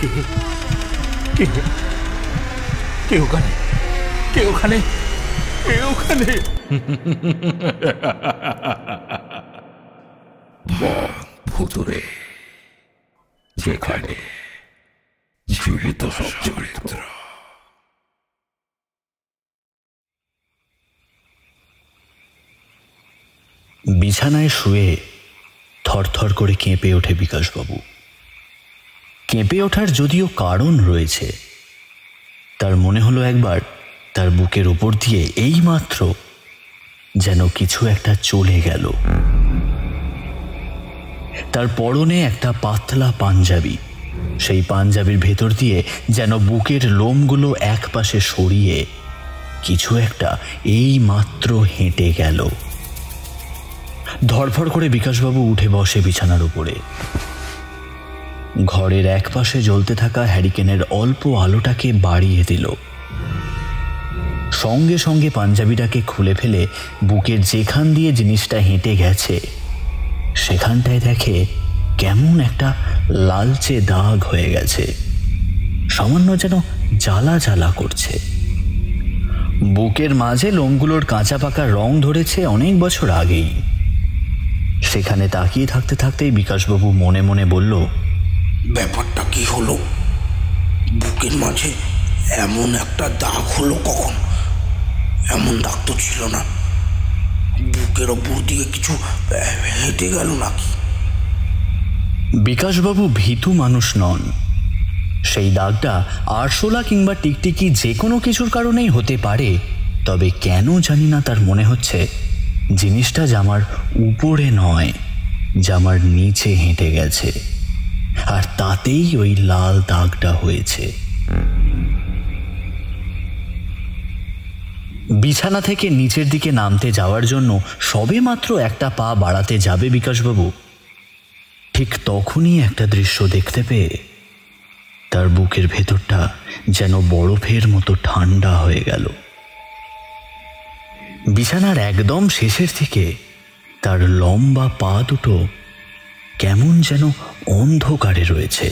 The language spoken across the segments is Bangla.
কে ওখানে? কে ওখানে? কে ওখানে? ভুতুরে, যেখানে জীবিত সব চরিত্র। বিছানায় শুয়ে থরথর করে কেঁপে ওঠে বিকাশবাবু। কেঁপে ওঠার যদিও কারণ রয়েছে। তার মনে হলো একবার তার বুকের উপর দিয়ে এইমাত্র যেন কিছু একটা চলে গেল। তার পরনে একটা পাতলা পাঞ্জাবি, সেই পাঞ্জাবির ভেতর দিয়ে যেন বুকের লোমগুলো এক পাশে সরিয়ে কিছু একটা এইমাত্র হেঁটে গেল। ধড়ফড় করে বিকাশবাবু উঠে বসে বিছানার উপরে। ঘরের এক পাশে জ্বলতে থাকা হ্যারিকেনের অল্প আলোটাকে বাড়িয়ে দিল। সঙ্গে সঙ্গে পাঞ্জাবিটাকে খুলে ফেলে বুকের যেখান দিয়ে জিনিসটা হেঁটে গেছে সেখানটায় দেখে কেমন একটা লালচে দাগ হয়ে গেছে, সামান্য যেন জ্বালা জ্বালা করছে। বুকের মাঝে লোমগুলোর কাঁচা পাকা রং ধরেছে অনেক বছর আগেই। সেখানে তাকিয়ে থাকতে থাকতেই বিকাশবাবু মনে মনে বলল, ব্যাপারটা কি হলো? বুকের মাঝে এমন একটা দাগ হলো কখন? এমন দাগ তো ছিল না। বুকের ওপর দিয়ে কিছু হেঁটে গেল নাকি? বিকাশবাবু ভীতু মানুষ নন। সেই দাগটা আরশোলা কিংবা টিকটিকি যে কোনো কিছুর কারণেই হতে পারে, তবে কেন জানি না তার মনে হচ্ছে জিনিসটা জামার উপরে নয়, জামার নিচে হেঁটে গেছে, আর তাতেই ওই লাল দাগটা হয়েছে। বিছানা থেকে নিচের দিকে নামতে যাওয়ার জন্য সবে মাত্র একটা পা বাড়াতে যাবে বিকাশবাবু, ঠিক তখনই একটা দৃশ্য দেখতে পেয়ে তার বুকের ভেতরটা যেন বরফের মতো ঠান্ডা হয়ে গেল। বিছানার একদম শেষের দিকে তার লম্বা পা দুটো কেমন যেন অন্ধকারে রয়েছে।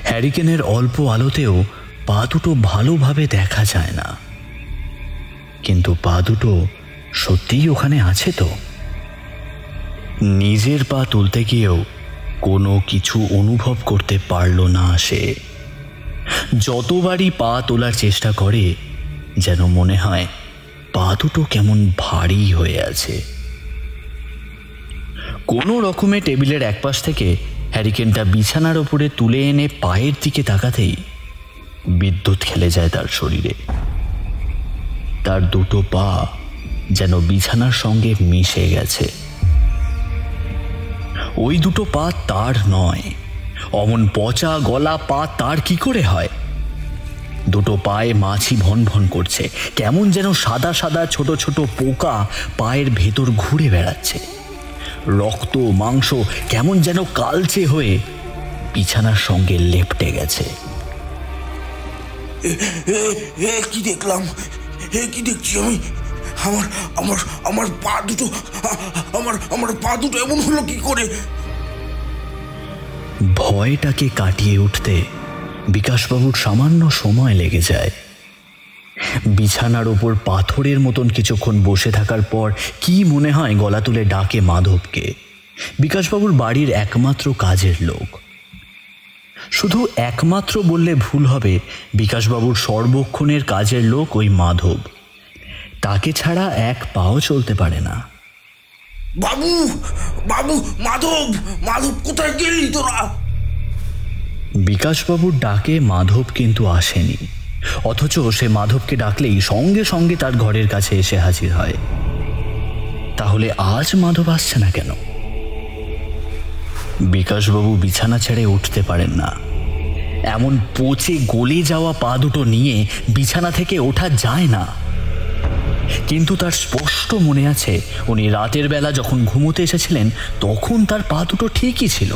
হ্যারিকেনের অল্প আলোতেও পা দুটো ভালোভাবে দেখা যায় না, কিন্তু পা দুটো সত্যিই ওখানে আছে তো? নিজের পা তুলতে গিয়েও কোনো কিছু অনুভব করতে পারল না সে। যতবারই পা তোলার চেষ্টা করে যেন মনে হয় পা দুটো কেমন ভারী হয়ে আছে। কোনো রকমে টেবিলের একপাশ থেকে হ্যারিকেনটা বিছানার ওপরে তুলে এনে পায়ের দিকে তাকাতেই বিদ্যুৎ খেলে যায় তার শরীরে। তার দুটো পা যেন বিছানার সঙ্গে মিশে গেছে। ওই দুটো পা তার নয়, অমন পচা গলা পা তার কি করে হয়? দুটো পায়ে মাছি ভন ভন করছে, কেমন যেন সাদা সাদা ছোট ছোট পোকা পায়ের ভেতর ঘুরে বেড়াচ্ছে। রক্ত মাংস কেমন যেন কালচে হয়ে বিছানার সঙ্গে লেপ্টে গেছে। কি দেখলাম? কি দেখছি আমি? আমার আমার আমার পা দুটো আমার পা দুটো এমন হলো কি করে? ভয়টাকে কাটিয়ে উঠতে বিকাশবাবুর সামান্য সময় লেগে যায়। বিছানার ওপর পাথরের মতন কিছুক্ষণ বসে থাকার পর কি মনে হয় গলা তুলে ডাকে মাধবকে, বিকাশবাবুর বাড়ির একমাত্র কাজের লোক। শুধু একমাত্র বললে ভুল হবে, বিকাশবাবুর সর্বক্ষণের কাজের লোক ওই মাধব। তাকে ছাড়া এক পাও চলতে পারে না। বাবু, বাবু, মাধব, মাধব, কোথায় গেলি তোরা? বিকাশবাবুর ডাকে মাধব কিন্তু আসেনি, অথচ সে মাধবকে ডাকলেই সঙ্গে সঙ্গে তার ঘরের কাছে এসে হাজির হয়। তাহলে আজ মাধব আসছে না কেন? বিকাশবাবু বিছানা ছেড়ে উঠতে পারেন না। এমন পচে গলে যাওয়া পা দুটো নিয়ে বিছানা থেকে ওঠা যায় না। কিন্তু তার স্পষ্ট মনে আছে, উনি রাতের বেলা যখন ঘুমোতে এসেছিলেন তখন তার পা দুটো ঠিকই ছিল।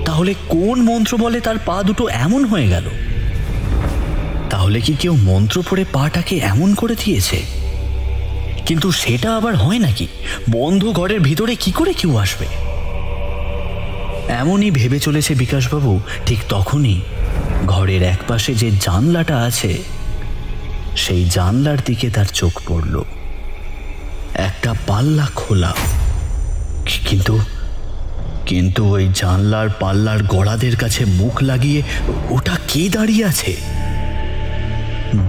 তাহলে কোন মন্ত্র বলে তার পা দুটো এমন হয়ে গেল? তাহলে কি কেউ মন্ত্র পড়ে পাটাকে এমন করে দিয়েছে? কিন্তু সেটা আবার হয় নাকি? বন্ধ ঘরের ভিতরে কি করে কেউ আসবে? এমনই ভেবে চলেছে বিকাশবাবু, ঠিক তখনই ঘরের একপাশে যে জানলাটা আছে সেই জানলার দিকে তার চোখ পড়ল। একটা পাল্লা খোলা, কিন্তু কিন্তু ওই জানলার পাল্লার গড়াদের কাছে মুখ লাগিয়ে ওটা কে দাঁড়িয়ে আছে?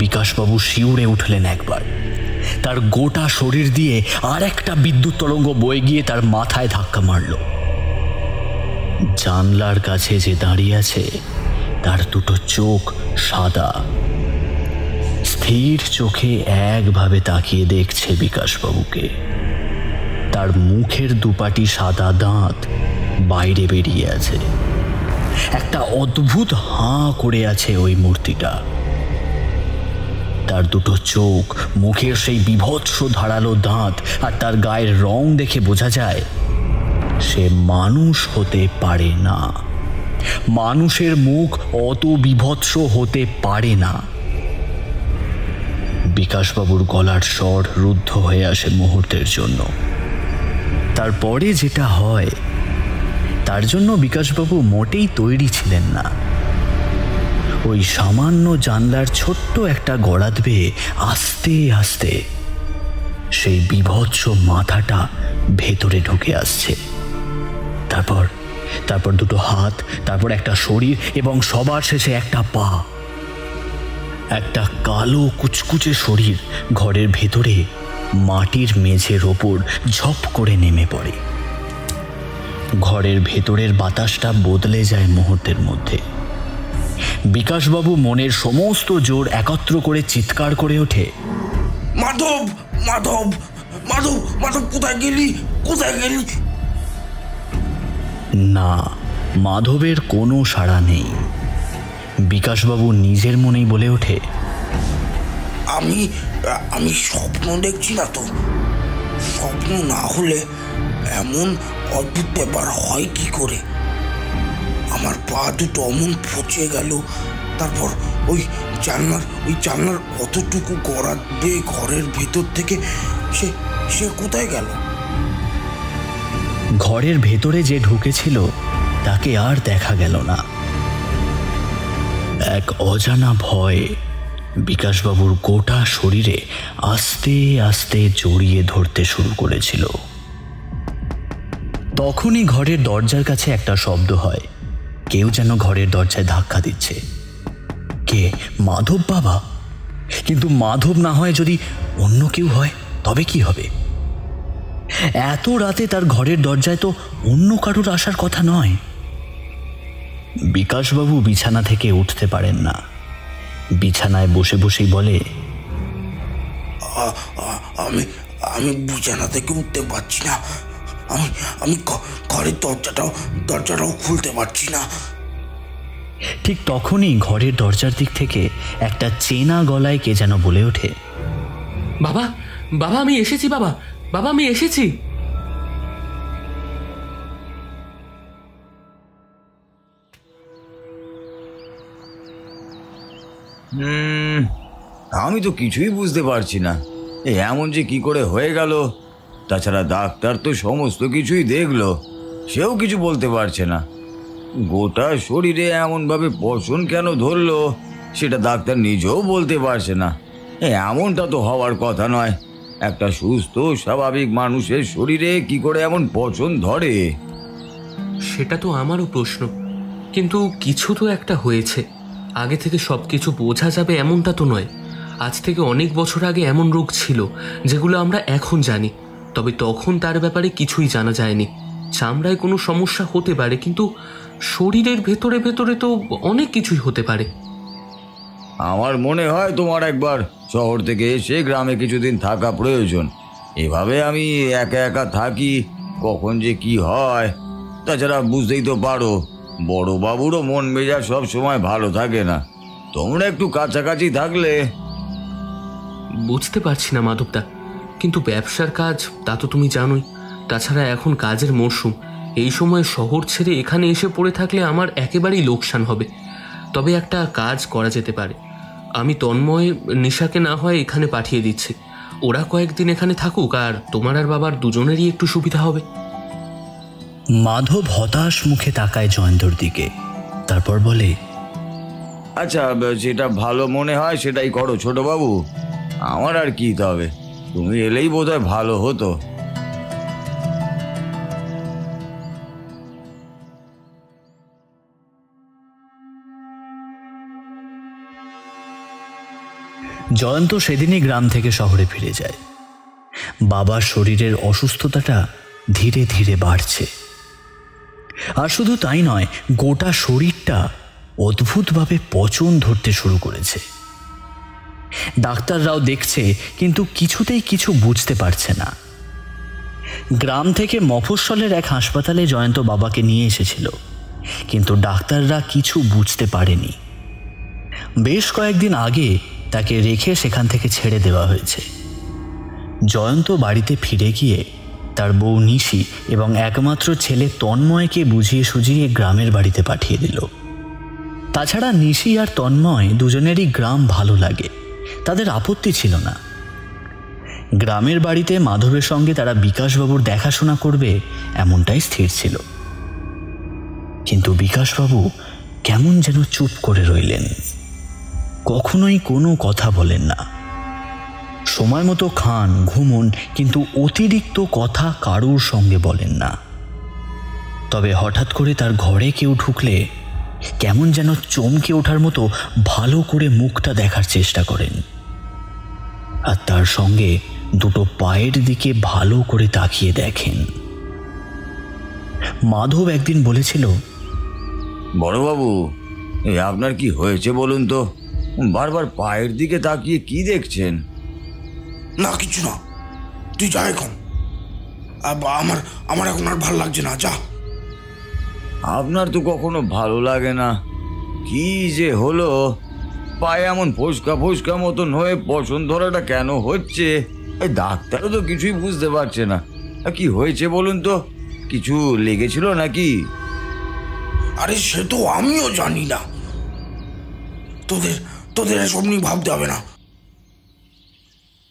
বিকাশবাবু শিউরে উঠলেন একবার। তার গোটা শরীর দিয়ে আর একটা বিদ্যুৎ তরঙ্গ বয়ে গিয়ে তার মাথায় ধাক্কা মারল। জানলার কাছে যে দাঁড়িয়ে আছে তার দুটো চোখ সাদা, স্থির চোখে একভাবে তাকিয়ে দেখছে বিকাশবাবুকে। তার মুখের দুপাটি সাদা দাঁত বাইরে বেরিয়ে আছে। একটা অদ্ভুত হাঁ করে আছে ওই মূর্তিটা। তার দুটো চোখ, মুখের সেই বীভৎস ধারালো দাঁত আর তার গায়ের রং দেখে বোঝা যায় সে মানুষ হতে পারে না। মানুষের মুখ অত বীভৎস হতে পারে না। বিকাশবাবুর গলার স্বর রুদ্ধ হয়ে আসে মুহূর্তের জন্য। তারপরে যেটা হয় তার জন্য বিকাশবাবু মোটেই তৈরি ছিলেন না। ওই সামান্য জানলার ছোট্ট একটা গড়াত বেয়ে আস্তে আস্তে সেই বীভৎস মাথাটা ভেতরে ঢুকে আসছে। তারপর দুটো হাত, তারপর একটা শরীর এবং সবার শেষে একটা পা। একটা কালো কুচকুচে শরীর ঘরের ভেতরে মাটির মেঝের ওপর ঝপ করে নেমে পড়ে। ঘরের ভেতরের বাতাসটা বদলে যায় মুহূর্তের মধ্যে। বিকাশবাবু মনের সমস্ত জোর একত্র করে চিৎকার করে ওঠে, মাধব, মাধব, মাধব, মাধব, কোথায় গেলি, কোথায় গেলি? না, মাধবের কোনো সাড়া নেই। বিকাশবাবু নিজের মনেই বলে ওঠে, আমি আমি স্বপ্ন দেখছি না তো? স্বপ্ন না হলে এমন অদ্ভুত ব্যাপার হয় কি করে? আমার পা দুটো অমন পচে গেল, তারপর ওই জানলার অতটুকু গড়াত বেয়ে ঘরের ভেতর থেকে সে কোথায় গেল? ঘরের ভেতরে যে ঢুকেছিল তাকে আর দেখা গেল না। এক অজানা ভয় বিকাশবাবুর গোটা শরীরে আস্তে আস্তে জড়িয়ে ধরতে শুরু করেছিল। তখনই ঘরের দরজার কাছে একটা শব্দ হয়। কেউ যেন ঘরের দরজায় ধাক্কা দিচ্ছে। কে? মাধব বাবা? কিন্তু মাধব না হয় যদি অন্য কেউ হয় তবে কি হবে? এত রাতে তার ঘরের দরজায় তো অন্য কারুর আসার কথা নয়। বিকাশবাবু বিছানা থেকে উঠতে পারেন না। বিছানায় বসে বসেই বলে, আমি বিছানা থেকে উঠতে পারছি না। আমি ঘরের দরজাটাও খুলতে পারছি না। ঠিক তখনই ঘরের দরজার দিক থেকে একটা চেনা গলায় কে যেন বলে ওঠে, বাবা, বাবা আমি এসেছি, বাবা, বাবা আমি এসেছি। আমি তো কিছুই বুঝতে পারছি না, এমন যে কি করে হয়ে গেল। তাছাড়া ডাক্তার তো সমস্ত কিছুই দেখলো, সেও কিছু বলতে পারছে না। গোটা শরীরে এমনভাবে পশম কেন ধরলো সেটা ডাক্তার নিজেও বলতে পারছে না। এমনটা তো হওয়ার কথা নয়। একটা সুস্থ স্বাভাবিক মানুষের শরীরে কি করে এমন পশম ধরে? সেটা তো আমারও প্রশ্ন, কিন্তু কিছু তো একটা হয়েছে। আগে থেকে সব কিছু বোঝা যাবে এমনটা তো নয়। আজ থেকে অনেক বছর আগে এমন রোগ ছিল যেগুলো আমরা এখন জানি, তবে তখন তার ব্যাপারে কিছুই জানা যায়নি। চামড়ায় কোনো সমস্যা হতে পারে, কিন্তু শরীরের ভেতরে ভেতরে তো অনেক কিছুই হতে পারে। আমার মনে হয় তোমার একবার শহর থেকে এসে গ্রামে কিছুদিন থাকা প্রয়োজন। এভাবে আমি একা একা থাকি, কখন যে কি হয়। তাছাড়া বুঝতেই তো পারো, বড় বাবুরও মন মেজাজ সব সময় ভালো থাকে না। তোমরা একটু কাছাকাছি থাকলে। বুঝতে পারছি না মাধবদা, কিন্তু ব্যবসার কাজ তা তো তুমি জানোই। তাছাড়া এখন কাজের মরশুম, এই সময় শহর ছেড়ে এখানে এসে পড়ে থাকলে আমার একেবারেই লোকসান হবে। তবে একটা কাজ করা যেতে পারে। আমি তন্ময়, নিশাকে না হয় এখানে পাঠিয়ে দিচ্ছি। ওরা কয়েকদিন এখানে থাকুক, আর তোমার আর বাবার দুজনেরই একটু সুবিধা হবে। মাধব হতাশ মুখে তাকায় জয়ন্তর দিকে, তারপর বলে, আচ্ছা, যেটা ভালো মনে হয় সেটাই করো ছোটবাবু। আমার আর কি, তবে তুমি এলেই বোধহয় ভালো হতো। জয়ন্ত সেদিনই গ্রাম থেকে শহরে ফিরে যায়। বাবার শরীরের অসুস্থতাটা ধীরে ধীরে বাড়ছে। আর শুধু তাই নয়, গোটা শরীরটা অদ্ভুতভাবে পচন ধরতে শুরু করেছে। ডাক্তাররাও দেখছে, কিন্তু কিছুতেই কিছু বুঝতে পারছে না। গ্রাম থেকে মফস্বলের এক হাসপাতালে জয়ন্ত বাবাকে নিয়ে এসেছিল, কিন্তু ডাক্তাররা কিছু বুঝতে পারেনি। বেশ কয়েকদিন আগে তাকে রেখে সেখান থেকে ছেড়ে দেওয়া হয়েছে। জয়ন্ত বাড়িতে ফিরে গিয়ে তার বউ নিশি এবং একমাত্র ছেলে তন্ময়কে বুঝিয়ে সুঝিয়ে গ্রামের বাড়িতে পাঠিয়ে দিল। তাছাড়া নিশি আর তন্ময় দুজনেরই গ্রাম ভালো লাগে, তাদের আপত্তি ছিল না। গ্রামের বাড়িতে মাধবের সঙ্গে তারা বিকাশবাবুর দেখাশোনা করবে এমনটাই স্থির ছিল। কিন্তু বিকাশবাবু কেমন যেন চুপ করে রইলেন, কখনোই কোনো কথা বলেন না। সময় মতো খান, ঘুমন, কিন্তু অতিরিক্ত কথা কারুর সঙ্গে বলেন না। তবে হঠাৎ করে তার ঘরে কেউ ঢুকলে কেমন যেন চমকে ওঠার মতো ভালো করে মুখটা দেখার চেষ্টা করেন, আর তার সঙ্গে দুটো পায়ের দিকে ভালো করে তাকিয়ে দেখেন। মাধব একদিন বলেছিল, বড়বাবু, আপনার কি হয়েছে বলুন তো? বারবার পায়ের দিকে তাকিয়ে কি দেখছেন? না, কিছু না, তুই যা এখন। আমার এখন আর ভালো লাগছে না, যা। আপনার তো কখনো ভালো লাগে না। কি যে হলো, পায়ে এমন ফোসকা ফোসকা মতন হয়ে পছন্দ ধরাটা কেন হচ্ছে? এই ডাক্তারও তো কিছুই বুঝতে পারছে না। কি হয়েছে বলুন তো? কিছু লেগেছিল নাকি? আরে সে তো আমিও জানি না, তোদের এসব নিয়ে ভাবতে হবে না।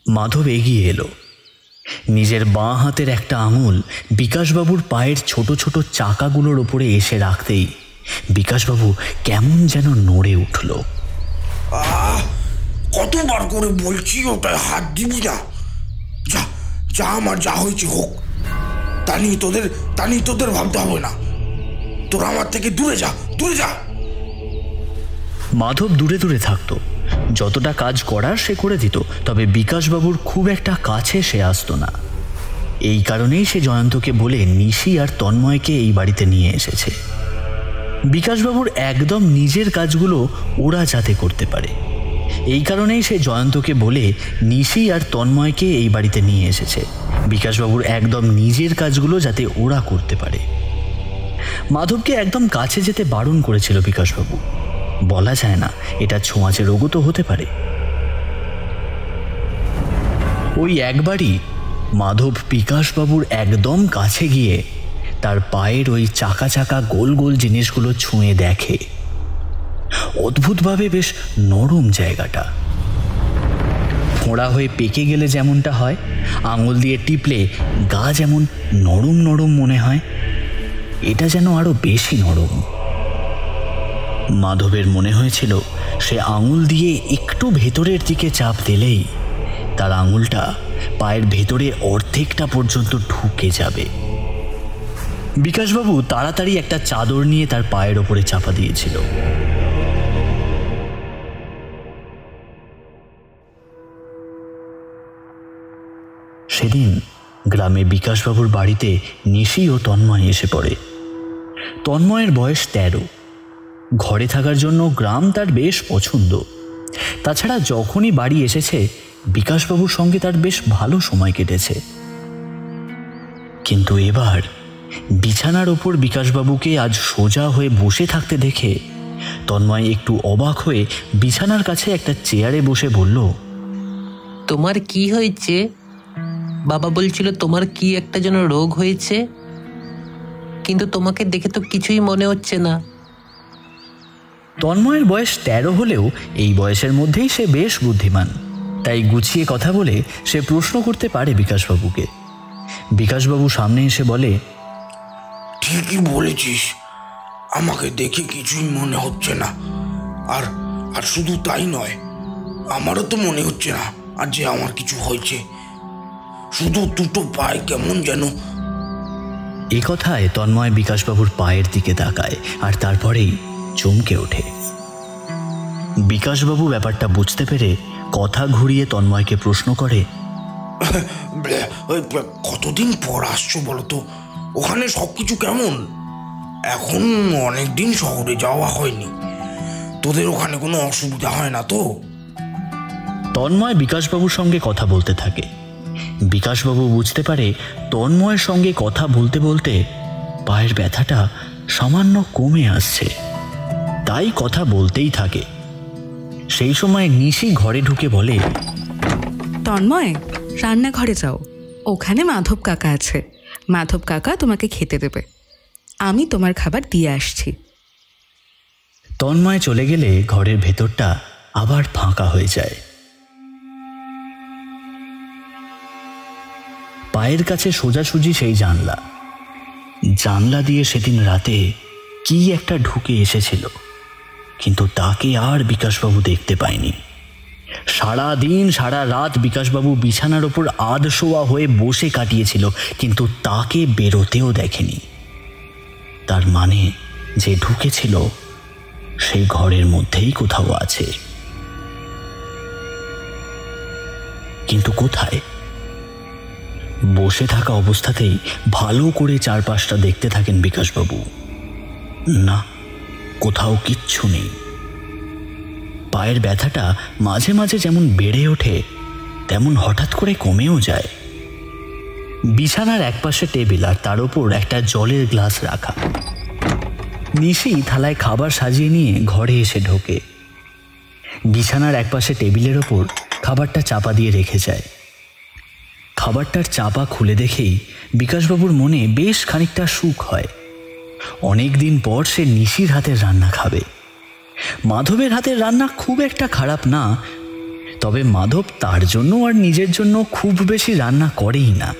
মাধব এগিয়ে এলো। নিজের বাঁ হাতের একটা আঙুল বিকাশবাবুর পায়ের ছোট ছোট চাকাগুলোর ওপরে এসে রাখতেই বিকাশবাবু কেমন যেন নড়ে উঠল। কতবার করে বলছি ওটায় হাত দিবি না। যা যা, আমার যা হয়েছে হোক, তা নিয়ে তোদের ভাবতে হবে না। তোরা আমার থেকে দূরে যা, দূরে যা। মাধব দূরে দূরে থাকতো, যতটা কাজ করার সে করে দিত, তবে বিকাশবাবুর খুব একটা কাছে সে আসতো না। এই কারণেই সে জয়ন্তকে বলে নিশি আর তন্ময়কে এই বাড়িতে নিয়ে এসেছে। বিকাশবাবুর একদম নিজের কাজগুলো ওরা যাতে করতে পারে, এই কারণেই সে জয়ন্তকে বলে নিশি আর তন্ময়কে এই বাড়িতে নিয়ে এসেছে। বিকাশবাবুর একদম নিজের কাজগুলো যাতে ওরা করতে পারে। মাধবকে একদম কাছে যেতে বারণ করেছিল বিকাশবাবু। বলা যায় না, এটা ছোঁয়াচে রোগও তো হতে পারে। ওই একবারই মাধব বিকাশবাবুর একদম কাছে গিয়ে তার পায়ের ওই চাকা চাকা গোল গোল জিনিসগুলো ছুঁয়ে দেখে। অদ্ভুতভাবে বেশ নরম জায়গাটা। ফোঁড়া হয়ে পেকে গেলে যেমনটা হয়, আঙুল দিয়ে টিপলে গা যেমন নরম নরম মনে হয়, এটা যেন আরো বেশি নরম। মাধবের মনে হয়েছিল সে আঙুল দিয়ে একটু ভেতরের দিকে চাপ দিলেই তার আঙুলটা পায়ের ভেতরে অর্ধেকটা পর্যন্ত ঢুকে যাবে। বিকাশবাবু তাড়াতাড়ি একটা চাদর নিয়ে তার পায়ের ওপরে চাপা দিয়েছিল। সেদিন গ্রামে বিকাশবাবুর বাড়িতে নিশি ও তন্ময় এসে পড়ে। তন্ময়ের বয়স 13। ঘরে থাকার জন্য গ্রাম তার বেশ পছন্দ। তাছাড়া যখনই বাড়ি এসেছে বিকাশবাবুর সঙ্গে তার বেশ ভালো সময় কেটেছে। কিন্তু এবার বিছানার ওপর বিকাশবাবুকে আজ সোজা হয়ে বসে থাকতে দেখে তন্ময় একটু অবাক হয়ে বিছানার কাছে একটা চেয়ারে বসে বলল, তোমার কি হয়েছে? বাবা বলছিল তোমার কি একটা যেন রোগ হয়েছে, কিন্তু তোমাকে দেখে তো কিছুই মনে হচ্ছে না। তন্ময়ের বয়স 13 হলেও এই বয়সের মধ্যেই সে বেশ বুদ্ধিমান, তাই গুছিয়ে কথা বলে সে প্রশ্ন করতে পারে বিকাশবাবুকে। বিকাশবাবু সামনে এসে বলে, ঠিকই বলেছিস, আমাকে দেখে কিছুই মনে হচ্ছে না। আর আর শুধু তাই নয়, আমারও তো মনে হচ্ছে না আর যে আমার কিছু হয়েছে। শুধু দুটো পায়ে কেমন যেন। এ কথায় তন্ময় বিকাশবাবুর পায়ের দিকে তাকায় আর তারপরেই চমকে ওঠে। বিকাশবাবু ব্যাপারটা বুঝতে পেরে কথা ঘুরিয়ে তন্ময়কে প্রশ্ন করে, কতদিন পর আসছো বলো তো? ওখানে সবকিছু কেমন? এখন অনেকদিন শহরে যাওয়া হয়নি, তোদের ওখানে কোনো অসুবিধা হয় না তো? তন্ময় বিকাশবাবুর সঙ্গে কথা বলতে থাকে। বিকাশবাবু বুঝতে পারে তন্ময়ের সঙ্গে কথা বলতে বলতে পায়ের ব্যথাটা সামান্য কমে আসছে, তাই কথা বলতেই থাকে। সেই সময় নিশি ঘরে ঢুকে বলে, তন্ময়, রান্নাঘরে যাও, ওখানে মাধব কাকা আছে, মাধব কাকা তোমাকে খেতে দেবে, আমি তোমার খাবার দিয়ে আসছি। তন্ময় চলে গেলে ঘরের ভেতরটা আবার ফাঁকা হয়ে যায়। পায়ের কাছে সোজাসুজি সেই জানলা দিয়ে সেদিন রাতে কি একটা ঢুকে এসেছিল, কিন্তু তাকে আর বিকাশবাবু দেখতে পায়নি। সারা দিন সারা রাত বিকাশবাবু বিছানার ওপর আধশোয়া হয়ে বসে কাটিয়েছিল, কিন্তু তাকে বেরোতেও দেখেনি। তার মানে যে ঢুকেছিল সেই ঘরের মধ্যেই কোথাও আছে, কিন্তু কোথায়? বসে থাকা অবস্থাতেই ভালো করে চারপাশটা দেখতে থাকেন বিকাশবাবু। না, কোথাও কিচ্ছু নেই। পায়ের ব্যথাটা মাঝে মাঝে যেমন বেড়ে ওঠে তেমন হঠাৎ করে কমেও যায়। বিছানার একপাশে টেবিল আর তার উপর একটা জলের গ্লাস রাখা। নিশি থালায় খাবার সাজিয়ে নিয়ে ঘরে এসে ঢোকে। বিছানার একপাশে টেবিলের ওপর খাবারটা চাপা দিয়ে রেখে যায়। খাবারটার চাপা খুলে দেখেই বিকাশবাবুর মনে বেশ খানিকটা সুখ হয়। অনেক দিন পর সে নিশির হাতের রান্না খাবে। মাধবের হাতের রান্না খুব একটা খারাপ না, তবে মাধব তার জন্য আর নিজের জন্য খুব বেশি রান্না করেই না।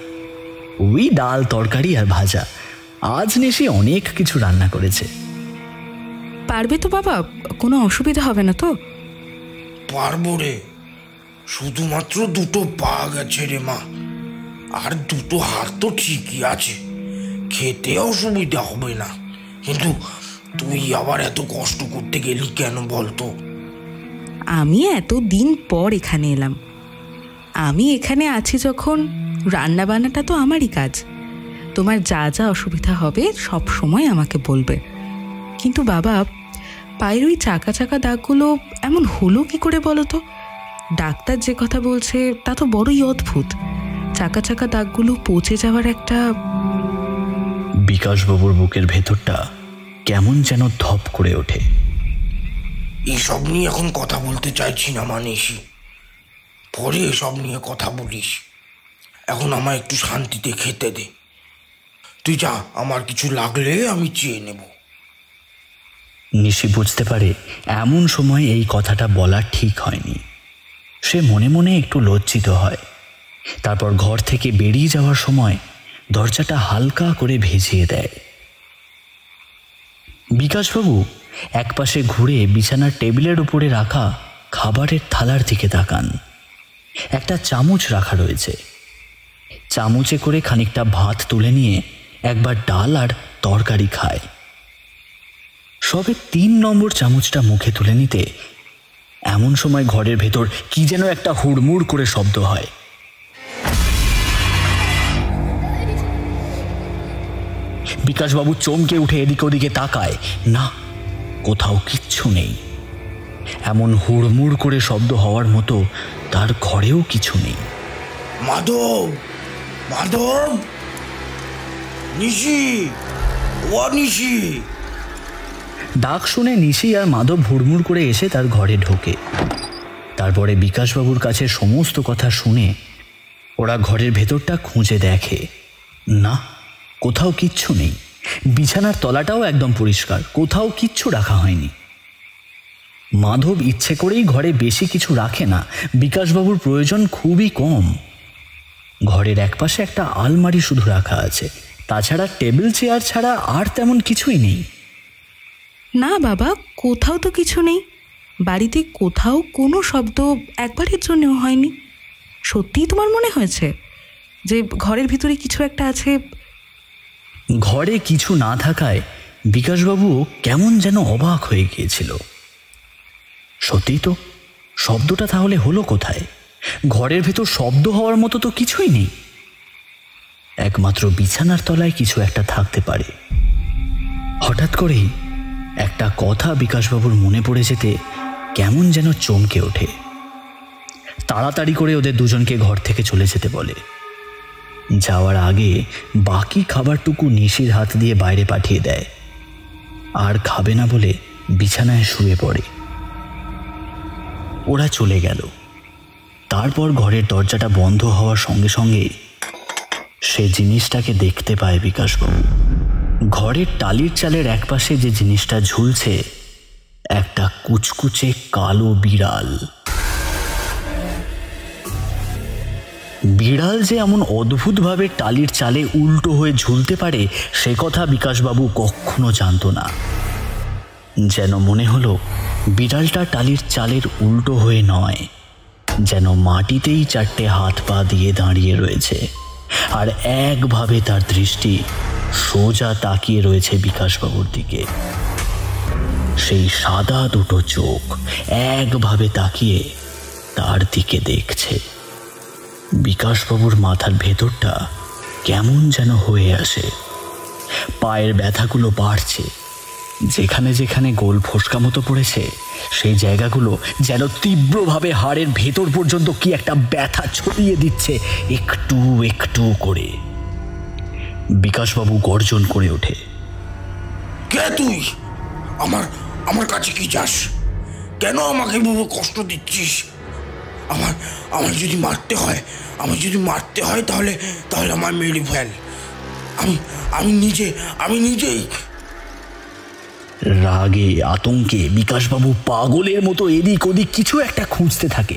ওই ডাল, তরকারি আর ভাজা। আজ নিশি অনেক কিছু রান্না করেছে। পারবে তো বাবা? কোনো অসুবিধা হবে না তো? পারবো রে, শুধুমাত্র দুটো পা গেছে রে মা, আর দুটো হাত তো ঠিকই আছে, খেতে অসুবিধা হবে না। কিন্তু তুই আবার এত কষ্ট করতে গেলি কেন বলতো? আমি এত দিন পর এখানে এলাম, আমি এখানে আছি যখন, রান্না বান্নাটা তো আমারই কাজ। তোমার যা যা অসুবিধা হবে সব সময় আমাকে বলবে। কিন্তু বাবা, পায়ের ওই চাকা চাকা দাগগুলো এমন হলো কি করে বলো তো? ডাক্তার যে কথা বলছে তা তো বড়ই অদ্ভুত। চাকা চাকা দাগগুলো পচে যাওয়ার একটা... বিকাশবাবুর বুকের ভেতরটা কেমন যেন ধপ করে ওঠে। এইসব নিয়ে এখন কথা বলতে চাইছি না মানিসি, পরে এসব নিয়ে কথা বলিস। এখন আমায় একটু শান্তিতে খেতে দে। তুই যা, আমার কিছু লাগলে আমি চেয়ে নেব। নিশি বুঝতে পারে এমন সময় এই কথাটা বলা ঠিক হয়নি। সে মনে মনে একটু লজ্জিত হয়। তারপর ঘর থেকে বেরিয়ে যাওয়ার সময় দরজাটা হালকা করে ভেজিয়ে দেয়। বিকাশবাবু একপাশে ঘুরে বিছানার টেবিলের উপরে রাখা খাবারের থালার দিকে তাকান। একটা চামচ রাখা রয়েছে। চামচে করে খানিকটা ভাত তুলে নিয়ে একবার ডাল আর তরকারি খায়। সবে 3 নম্বর চামচটা মুখে তুলে নিতে এমন সময় ঘরের ভেতর কি যেন একটা হুড়মুড় করে শব্দ হয়। বিকাশবাবু চমকে উঠে এদিকে ওদিকে তাকায়। না, কোথাও কিচ্ছু নেই। এমন হুড়মুড় করে শব্দ হওয়ার মতো তার ঘরেও কিছু নেই। মাধব, মাধব, নিশি, ও নিশি। ডাক শুনে নিশি আর মাধব হুড়মুড় করে এসে তার ঘরে ঢোকে। তারপরে বিকাশবাবুর কাছে সমস্ত কথা শুনে ওরা ঘরের ভেতরটা খুঁজে দেখে। না, কোথাও কিচ্ছু নেই। বিছানার তলাটাও একদম পরিষ্কার, কোথাও কিচ্ছু রাখা হয়নি। মাধব ইচ্ছে করেই ঘরে বেশি কিছু রাখে না, বিকাশবাবুর প্রয়োজন খুবই কম। ঘরের একপাশে একটা আলমারি শুধু রাখা আছে, তাছাড়া টেবিল চেয়ার ছাড়া আর তেমন কিছুই নেই। না বাবা, কোথাও তো কিছু নেই। বাড়িতে কোথাও কোনো শব্দ একবারের জন্যও হয়নি। সত্যিই তোমার মনে হয়েছে যে ঘরের ভিতরে কিছু একটা আছে? ঘরে কিছু না থাকায় বিকাশবাবু কেমন যেন অবাক হয়ে গিয়েছিল। সত্যিই তো, শব্দটা তাহলে হলো কোথায়? ঘরের ভেতর শব্দ হওয়ার মতো তো কিছুই নেই। একমাত্র বিছানার তলায় কিছু একটা থাকতে পারে। হঠাৎ করেই একটা কথা বিকাশবাবুর মনে পড়ে যেতে কেমন যেন চমকে ওঠে। তাড়াতাড়ি করে ওদের দুজনকে ঘর থেকে চলে যেতে বলে। যাওয়ার আগে বাকি খাবারটুকু নিশির হাত দিয়ে বাইরে পাঠিয়ে দেয়, আর খাবে না বলে বিছানায় শুয়ে পড়ে। ওরা চলে গেল। তারপর ঘরের দরজাটা বন্ধ হওয়ার সঙ্গে সঙ্গে সে জিনিসটাকে দেখতে পায় বিকাশবাবু। ঘরের টালির চালের একপাশে যে জিনিসটা ঝুলছে, একটা কুচকুচে কালো বিড়াল। বিড়াল যে এমন অদ্ভুতভাবে টালির চালে উল্টো হয়ে ঝুলতে পারে সে কথা বিকাশবাবু কখনো জানতো না। যেন মনে হলো বিড়ালটা টালির চালের উল্টো হয়ে নয়, যেন মাটিতেই চারটে হাত পা দিয়ে দাঁড়িয়ে রয়েছে, আর একভাবে তার দৃষ্টি সোজা তাকিয়ে রয়েছে বিকাশবাবুর দিকে। সেই সাদা দুটো চোখ একভাবে তাকিয়ে তার দিকে দেখছে। বিকাশবাবুর মাথার ভেতরটা কেমন যেন হয়ে আসে। পায়ের ব্যথাগুলো বাড়ছে। যেখানে যেখানে গোল ফোসকা মতো পড়েছে সেই জায়গাগুলো যেন তীব্রভাবে হাড়ের ভেতর পর্যন্ত কি একটা ব্যথা ছড়িয়ে দিচ্ছে একটু একটু করে। বিকাশবাবু গর্জন করে ওঠে, কে তুই? আমার আমার কাছে কি চাস? কেন আমাকে কষ্ট দিচ্ছিস? আমার যদি মারতে হয় তাহলে আমার মেরে ফেল। আমি নিজেই। রাগে আতঙ্কে বিকাশবাবু পাগলের মতো এদিক ওদিক কিছু একটা খুঁজতে থাকে,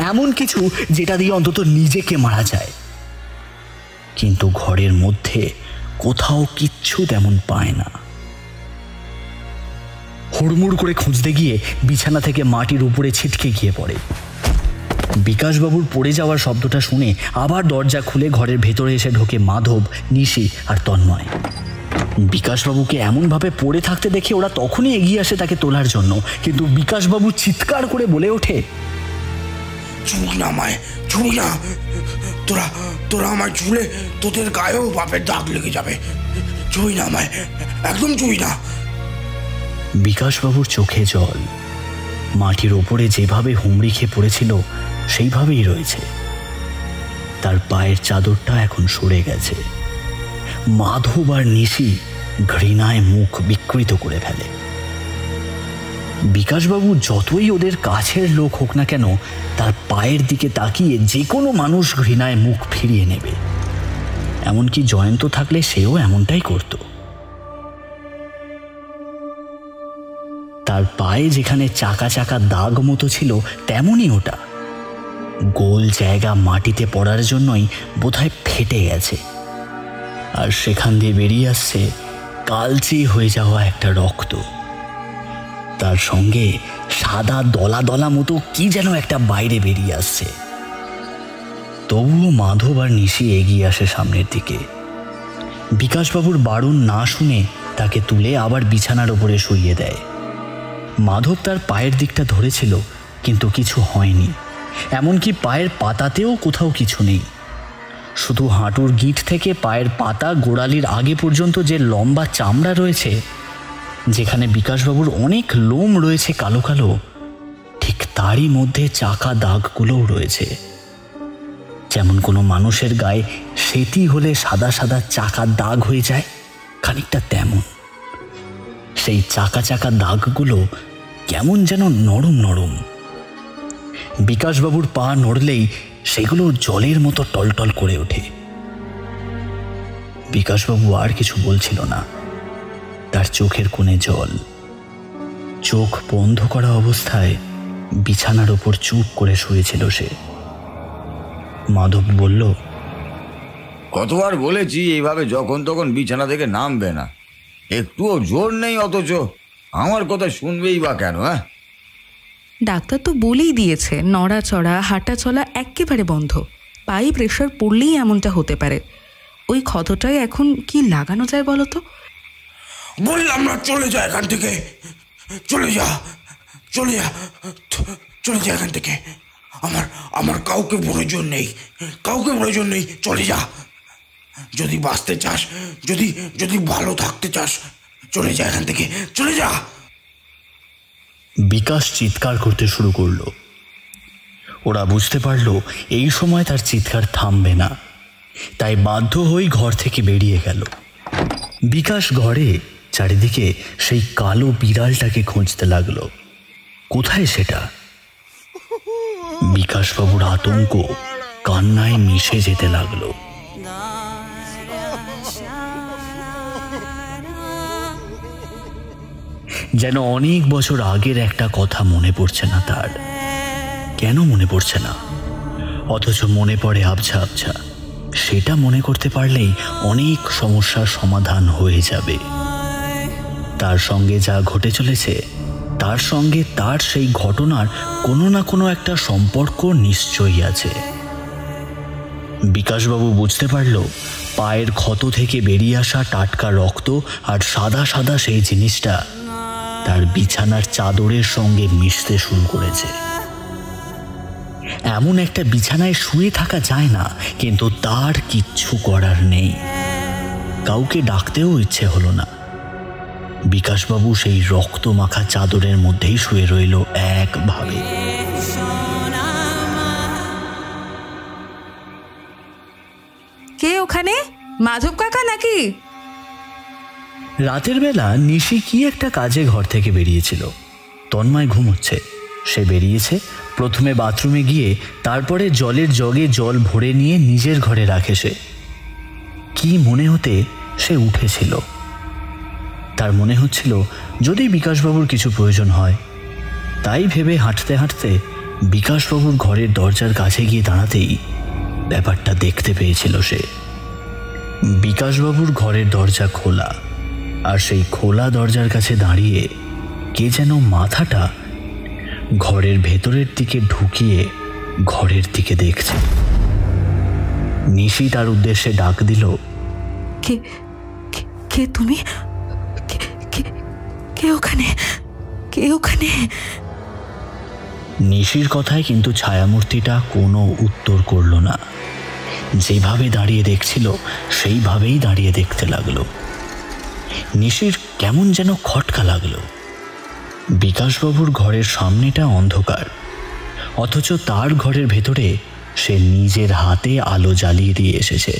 এমন কিছু যেটা দিয়ে অন্তত নিজেকে মারা যায়। কিন্তু ঘরের মধ্যে কোথাও কিচ্ছু তেমন পায় না। হুড়মুড় করে খুঁজতে গিয়ে বিছানা থেকে মাটির উপরে ছিটকে গিয়ে পড়ে। বিকাশবাবুর পড়ে যাওয়ার শব্দটা শুনে আবার দরজা খুলে ঘরের ভেতরে এসে ঢোকে মাধব, নিশি আর তন্ময়। বিকাশবাবুকে এমনভাবে পড়ে থাকতে দেখে ওরা তখনই এগিয়ে আসে তাকে তোলার জন্য, কিন্তু বিকাশবাবু চিৎকার করে বলে ওঠে, ছুঁই না আমায়, ছুঁই না। তোরা আমায় ছুঁলে তোদের গায়েও বাপের দাগ লেগে যাবে। ছুঁই না আমায়, একদম ছুঁই না। বিকাশবাবুর চোখে জল। মাটির ওপরে যেভাবে হুমড়ি খেয়ে পড়েছিল সেইভাবেই রয়েছে। তার পায়ের চাদরটা এখন সরে গেছে। মাধব আর নিশি ঘৃণায় মুখ বিকৃত করে ফেলে। বিকাশবাবু যতই ওদের কাছের লোক হোক না কেন, তার পায়ের দিকে তাকিয়ে যে কোনো মানুষ ঘৃণায় মুখ ফিরিয়ে নেবে। এমনকি জয়ন্ত থাকলে সেও এমনটাই করত। তার পায়ে যেখানে চাকা চাকা দাগ মতো ছিল তেমনই ওটা। গোল জায়গা মাটিতে পড়ার জন্যই বোধহয় ফেটে গেছে, আর সেখান দিয়ে বেরিয়ে আসছে কালচে হয়ে যাওয়া একটা রক্ত। তার সঙ্গে সাদা দলা দলা মতো কি যেন একটা বাইরে বেরিয়ে আসছে। তবুও মাধব আর নিশি এগিয়ে আসে সামনের দিকে। বিকাশবাবুর বারণ না শুনে তাকে তুলে আবার বিছানার ওপরে শুইয়ে দেয়। মাধব তার পায়ের দিকটা ধরেছিল, কিন্তু কিছু হয়নি। এমনকি পায়ের পাতাতেও কোথাও কিছু নেই। শুধু হাঁটুর গিঁট থেকে পায়ের পাতা গোড়ালির আগে পর্যন্ত যে লম্বা চামড়া রয়েছে, যেখানে বিকাশবাবুর অনেক লোম রয়েছে কালো কালো, ঠিক তারই মধ্যে চাকা দাগগুলোও রয়েছে। যেমন কোনো মানুষের গায়ে সেতি হলে সাদা সাদা চাকা দাগ হয়ে যায়, খানিকটা তেমন। সেই চাকা চাকা দাগগুলো কেমন যেন নরম নরম। বিকাশবাবুর পা নড়লেই সেগুলো জলের মতো টলটল করে ওঠে। বিকাশবাবু আর কিছু বলছিল না। তার চোখের কোণে জল। চোখ বন্ধ করা অবস্থায় বিছানার ওপর চুপ করে শুয়েছিল সে। মাধব বলল, কতবার বলেছি এইভাবে যখন তখন বিছানা থেকে নামবে না, একটুও জোর নেই, অথচ আমার কথা শুনবেই বা কেন? হ্যাঁ, ডাক্তার তো বলেই দিয়েছে নড়াচড়া হাঁটা চলা একেবারে বন্ধ, পায়ে প্রেশার পড়লেই এমনটা হতে পারে। ওই ক্ষতটায় এখন কি লাগানো যায় বলো তো? বললাম না চলে যা এখান থেকে, চলে যা, চলে যা, চলে যা এখান থেকে। আমার কাউকে প্রয়োজন নেই, কাউকে প্রয়োজন নেই, চলে যা। যদি বাঁচতে চাস, যদি ভালো থাকতে চাস, চলে যা এখান থেকে, চলে যা। বিকাশ চিৎকার করতে শুরু করলো। ওরা বুঝতে পারলো এই সময় তার চিৎকার থামবে না, তাই বাধ্য হয়ে ঘর থেকে বেরিয়ে গেল। বিকাশ ঘরে চারিদিকে সেই কালো বিড়ালটাকে খুঁজতে লাগলো। কোথায় সেটা? বিকাশবাবুর আতঙ্ক কান্নায় মিশে যেতে লাগলো। যেন অনেক বছর আগের একটা কথা মনে পড়ছে না তার। কেন মনে পড়ছে না? অথচ মনে পড়ে আবছা আবছা। সেটা মনে করতে পারলেই অনেক সমস্যার সমাধান হয়ে যাবে। তার সঙ্গে যা ঘটে চলেছে তার সঙ্গে তার সেই ঘটনার কোনো না কোনো একটা সম্পর্ক নিশ্চয়ই আছে। বিকাশবাবু বুঝতে পারল পায়ের ক্ষত থেকে বেরিয়ে আসা টাটকা রক্ত আর সাদা সাদা সেই জিনিসটা তার বিছানার চাদরের সঙ্গে মিশতে শুরু করেছে। এমন একটা বিছানায় শুয়ে থাকা যায় না, কিন্তু তার কিচ্ছু করার নেই। কাউকে ডাকতেও ইচ্ছে হলো না। বিকাশবাবু সেই রক্ত মাখা চাদরের মধ্যেই শুয়ে রইল একভাবে। কে ওখানে? মাধব কাকা নাকি? রাতের বেলা নিশি কি একটা কাজে ঘর থেকে বেরিয়েছিল। তন্ময় ঘুমোচ্ছে। সে বেরিয়েছে, প্রথমে বাথরুমে গিয়ে তারপরে জলের জগে জল ভরে নিয়ে নিজের ঘরে রাখে। সে কি মনে হতে সে উঠেছিল। তার মনে হচ্ছিল যদি বিকাশবাবুর কিছু প্রয়োজন হয়। তাই ভেবে হাঁটতে হাঁটতে বিকাশবাবুর ঘরের দরজার কাছে গিয়ে দাঁড়াতেই ব্যাপারটা দেখতে পেয়েছিল সে। বিকাশবাবুর ঘরের দরজা খোলা, আর সেই খোলা দরজার কাছে দাঁড়িয়ে কে যেন মাথাটা ঘরের ভেতরের দিকে ঢুকিয়ে ঘরের দিকে দেখছে। নিশি তার উদ্দেশ্যে ডাক দিল, কে কে তুমি? কে ওখানে? কে ওখানে? নিশির কথায় কিন্তু ছায়ামূর্তিটা কোনো উত্তর করল না। যেভাবে দাঁড়িয়ে দেখছিল সেইভাবেই দাঁড়িয়ে দেখতে লাগলো। নিশির কেমন যেন খটকা লাগলো। বিকাশবাবুর ঘরের সামনেটা অন্ধকার, অথচ তার ঘরের ভেতরে সে নিজের হাতে আলো জ্বালিয়ে দিয়ে এসেছে।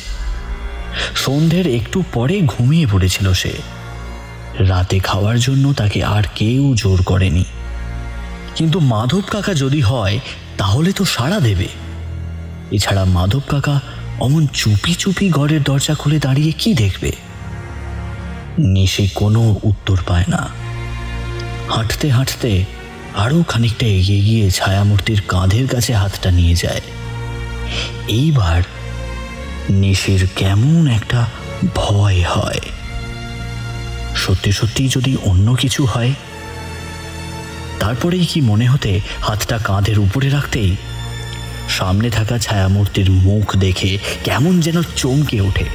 সন্ধ্যের একটু পরে ঘুমিয়ে পড়েছিল সে। রাতে খাওয়ার জন্য তাকে আর কেউ জোর করেনি। কিন্তু মাধব কাকা যদি হয় তাহলে তো সাড়া দেবে। এছাড়া মাধব কাকা অমন চুপি চুপি ঘরের দরজা খুলে দাঁড়িয়ে কি দেখবে? নিশি কোনো উত্তর পায় না। হাঁটতে হাঁটতে আরো খানিকটা এগিয়ে গিয়ে ছায়ামূর্তির কাঁধের কাছে হাতটা নিয়ে যায়। এইবার নিশির কেমন একটা ভয় হয়। সত্যি সত্যি যদি অন্য কিছু হয়? তারপরেই কি মনে হতে হাতটা কাঁধের উপরে রাখতেই সামনে থাকা ছায়ামূর্তির মুখ দেখে কেমন যেন চমকে ওঠে।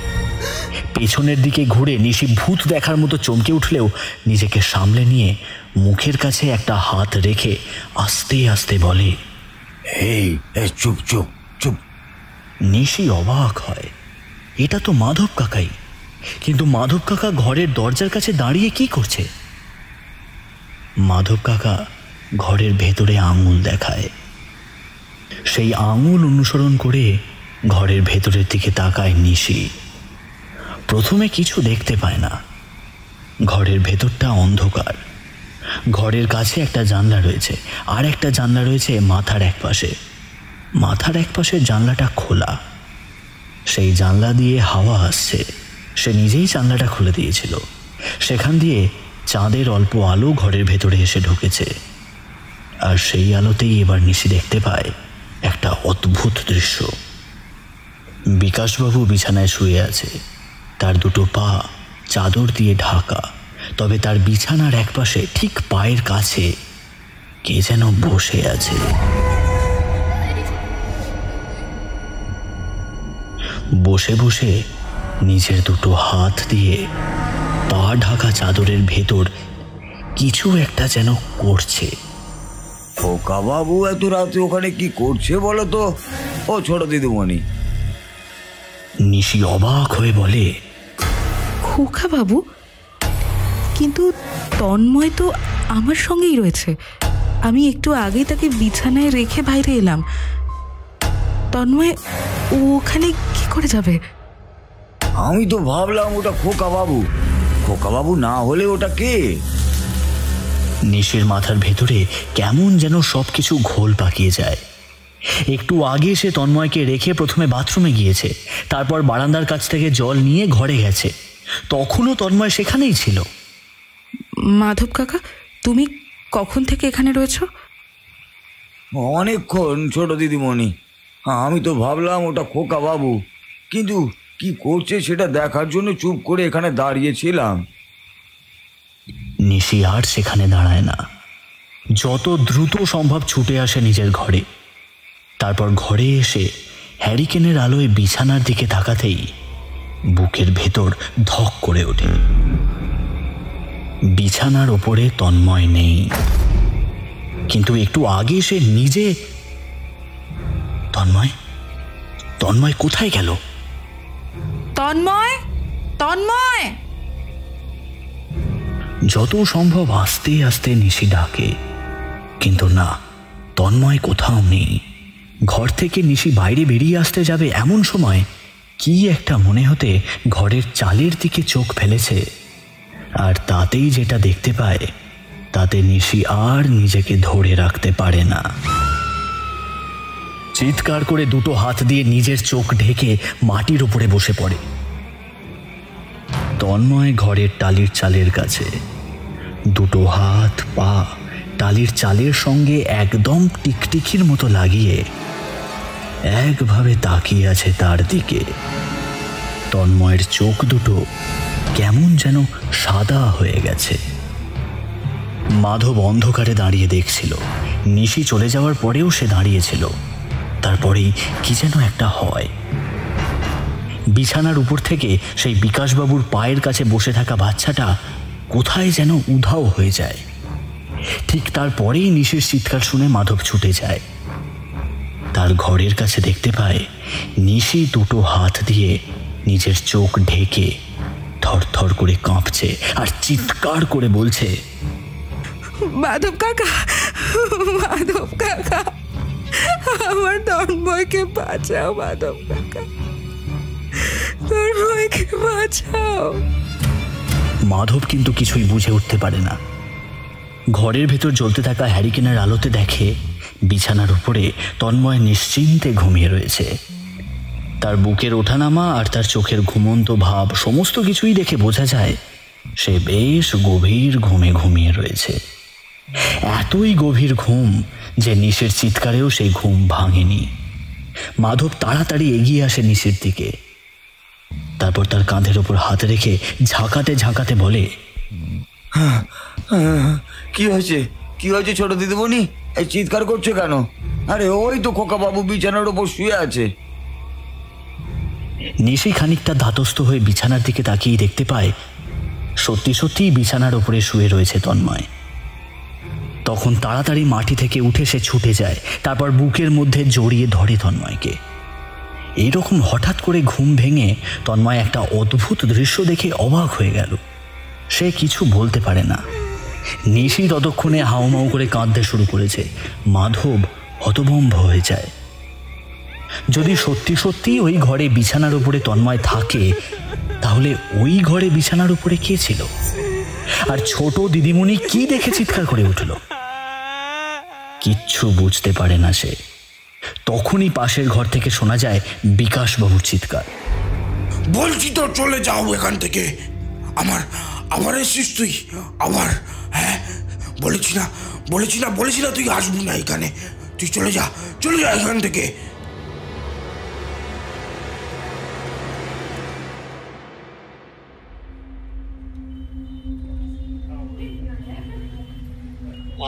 পেছনের দিকে ঘুরে নিশি ভূত দেখার মতো চমকে উঠলেও নিজেকে সামলে নিয়ে মুখের কাছে একটা হাত রেখে আস্তে আস্তে বলে, এই চুপ চুপ চুপ। নিশি অবাক হয়, এটা তো মাধব কাকাই। কিন্তু মাধব কাকা ঘরের দরজার কাছে দাঁড়িয়ে কি করছে? মাধব কাকা ঘরের ভেতরে আঙুল দেখায়। সেই আঙুল অনুসরণ করে ঘরের ভেতরের দিকে তাকায় নিশি। প্রথমে কিছু দেখতে পায় না। ঘরের ভেতরটা অন্ধকার। ঘরের কাছে একটা জানলা রয়েছে, আর একটা জানলা রয়েছে মাথার এক পাশে। মাথার এক পাশের জানলাটা খোলা। সেই জানলা দিয়ে হাওয়া আসছে। সে নিজেই জানলাটা খুলে দিয়েছিল। সেখান দিয়ে চাঁদের অল্প আলো ঘরের ভেতরে এসে ঢুকেছে। আর সেই আলোতেই এবার নিশি দেখতে পায় একটা অদ্ভুত দৃশ্য। বিকাশবাবু বিছানায় শুয়ে আছে, তার দুটো পা চাদর দিয়ে ঢাকা, তবে তার বিছানার একপাশে ঠিক পায়ের কাছে কে যেন বসে আছে। বসে বসে নিজের দুটো হাত দিয়ে পা ঢাকা চাদরের ভেতর কিছু একটা যেন করছে। খোকা বাবু এত রাতে ওখানে কি করছে বলো তো, ও ছোট দিদিমণি? নিশি অবাক হয়ে বলে, খোকা বাবু? কিন্তু তন্ময় তো আমার সঙ্গেই রয়েছে, আমি একটু আগেই তাকে বিছানায় রেখে বাইরে এলাম। তন্ময় ওখানে কি করে যাবে? আমি তো ভাবলাম ওটা খোকা বাবু। খোকা বাবু না হলে ওটা কে? নিশির মাথার ভেতরে কেমন যেন সবকিছু ঘোল পাকিয়ে যায়। একটু আগে সে তন্ময়কে রেখে প্রথমে বাথরুমে গিয়েছে, তারপর বারান্দার কাছ থেকে জল নিয়ে ঘরে গেছে, তখনও তন্ময় সেখানেই ছিল। মাধব কাকা, তুমি কখন থেকে এখানে রয়েছো? অনেকক্ষণ ছোট দিদিমণি। আমি তো ভাবলাম ওটা খোকা বাবু, কিন্তু কি করছে সেটা দেখার জন্য চুপ করে এখানে দাঁড়িয়েছিলাম। নিশি আর সেখানে দাঁড়ায় না, যত দ্রুত সম্ভব ছুটে আসে নিজের ঘরে। তারপর ঘরে এসে হ্যারিকেনের আলোয় বিছানার দিকে তাকাতেই বুকের ভেতর ধক করে ওঠে। বিছানার ওপরে তন্ময় নেই, কিন্তু একটু আগে সে নিজে। তন্ময় তন্ময় কোথায় গেল? তন্ময়, তন্ময়! যত সম্ভব আস্তে আস্তে নিশি ডাকে, কিন্তু না, তন্ময় কোথাও নেই। ঘর থেকে নিশি বাইরে বেরিয়ে আসতে যাবে এমন সময় কি একটা মনে হতে ঘরের চালের দিকে চোখ ফেলেছে, আর তাতেই যেটা দেখতে পায় তাতে নিশি আর নিজেকে ধরে রাখতে পারে না। চিৎকার করে দুটো হাত দিয়ে নিজের চোখ ঢেকে মাটির উপরে বসে পড়ে। তন্ময় ঘরের টালির চালের কাছে, দুটো হাত পা টালির চালের সঙ্গে একদম টিকটিকির মতো লাগিয়ে একভাবে তাকিয়ে আছে তার দিকে। তন্ময়ের চোখ দুটো কেমন যেন সাদা হয়ে গেছে। মাধব অন্ধকারে দাঁড়িয়ে দেখছিল। নিশি চলে যাওয়ার পরেও সে দাঁড়িয়েছিল। তারপরেই কি যেন একটা হয়। বিছানার উপর থেকে সেই বিকাশবাবুর পায়ের কাছে বসে থাকা বাচ্চাটা কোথায় যেন উধাও হয়ে যায়। ঠিক তারপরেই নিশির চিৎকার শুনে মাধব ছুটে যায়। তার ঘরের কাছে দেখতে পায় নিশি দুটো হাত দিয়ে নিজের চোখ ঢেকে থরথর করে কাঁপছে আর চিৎকার করে বলছে, মাধব কাকা, মাধব কাকা, আমার তন্ময়কে বাঁচাও, মাধব কাকা, তন্ময়কে বাঁচাও। মাধব কিন্তু কিছুই বুঝে উঠতে পারে না। ঘরের ভেতর জ্বলতে থাকা হ্যারিকেনের আলোতে দেখে বিছানার উপরে তন্ময় নিশ্চিন্তে ঘুমিয়ে রয়েছে। তার বুকের ওঠানামা আর তার চোখের ঘুমন্ত ভাব সমস্ত কিছুই দেখে বোঝা যায় সে বেশ গভীর ঘুমে ঘুমিয়ে রয়েছে। এতই গভীর ঘুম যে নিশির চিৎকারেও সেই ঘুম ভাঙেনি। মাধব তাড়াতাড়ি এগিয়ে আসে নিশির দিকে। তারপর তার কাঁধের ওপর হাত রেখে ঝাঁকাতে ঝাঁকাতে বলে, কি হয়েছে? কি হয়েছে ছোট দিদিমণি? এই চিৎকার করছো কেন? আরে ওই তো খোকা বাবু বিছানার ওপর শুয়ে আছে। নিশি খানিকটা ধাতস্থ হয়ে বিছানার দিকে তাকিয়ে দেখতে পায় সত্যি সত্যি বিছানার ওপরে শুয়ে রয়েছে তন্ময়। তখন তাড়াতাড়ি মাটি থেকে উঠে সে ছুটে যায়, তারপর বুকের মধ্যে জড়িয়ে ধরে তন্ময়কে। এইরকম হঠাৎ করে ঘুম ভেঙে তন্ময় একটা অদ্ভুত দৃশ্য দেখে অবাক হয়ে গেল। সে কিছু বলতে পারে না। নিশি ততক্ষণে হাউমাউ করে কাঁদতে শুরু করেছে। মাধব হতভম্ব হয়ে যায়। যদি সত্যি সত্যি ওই ঘরে বিছানার উপরে তন্ময় থাকে, তাহলে ওই ঘরে বিছানার উপরে কে ছিল? আর ছোট দিদিমণি কি দেখে চিৎকার করে উঠল? কিচ্ছু বুঝতে পারে না সে। তখনই পাশের ঘর থেকে শোনা যায় বিকাশবাবুর চিৎকার। বলছি তো চলে যাও এখান থেকে। আবার এসছিস তুই? আবার? হ্যাঁ, বলেছি না তুই আসবি না এখানে। তুই চলে যা এখান থেকে।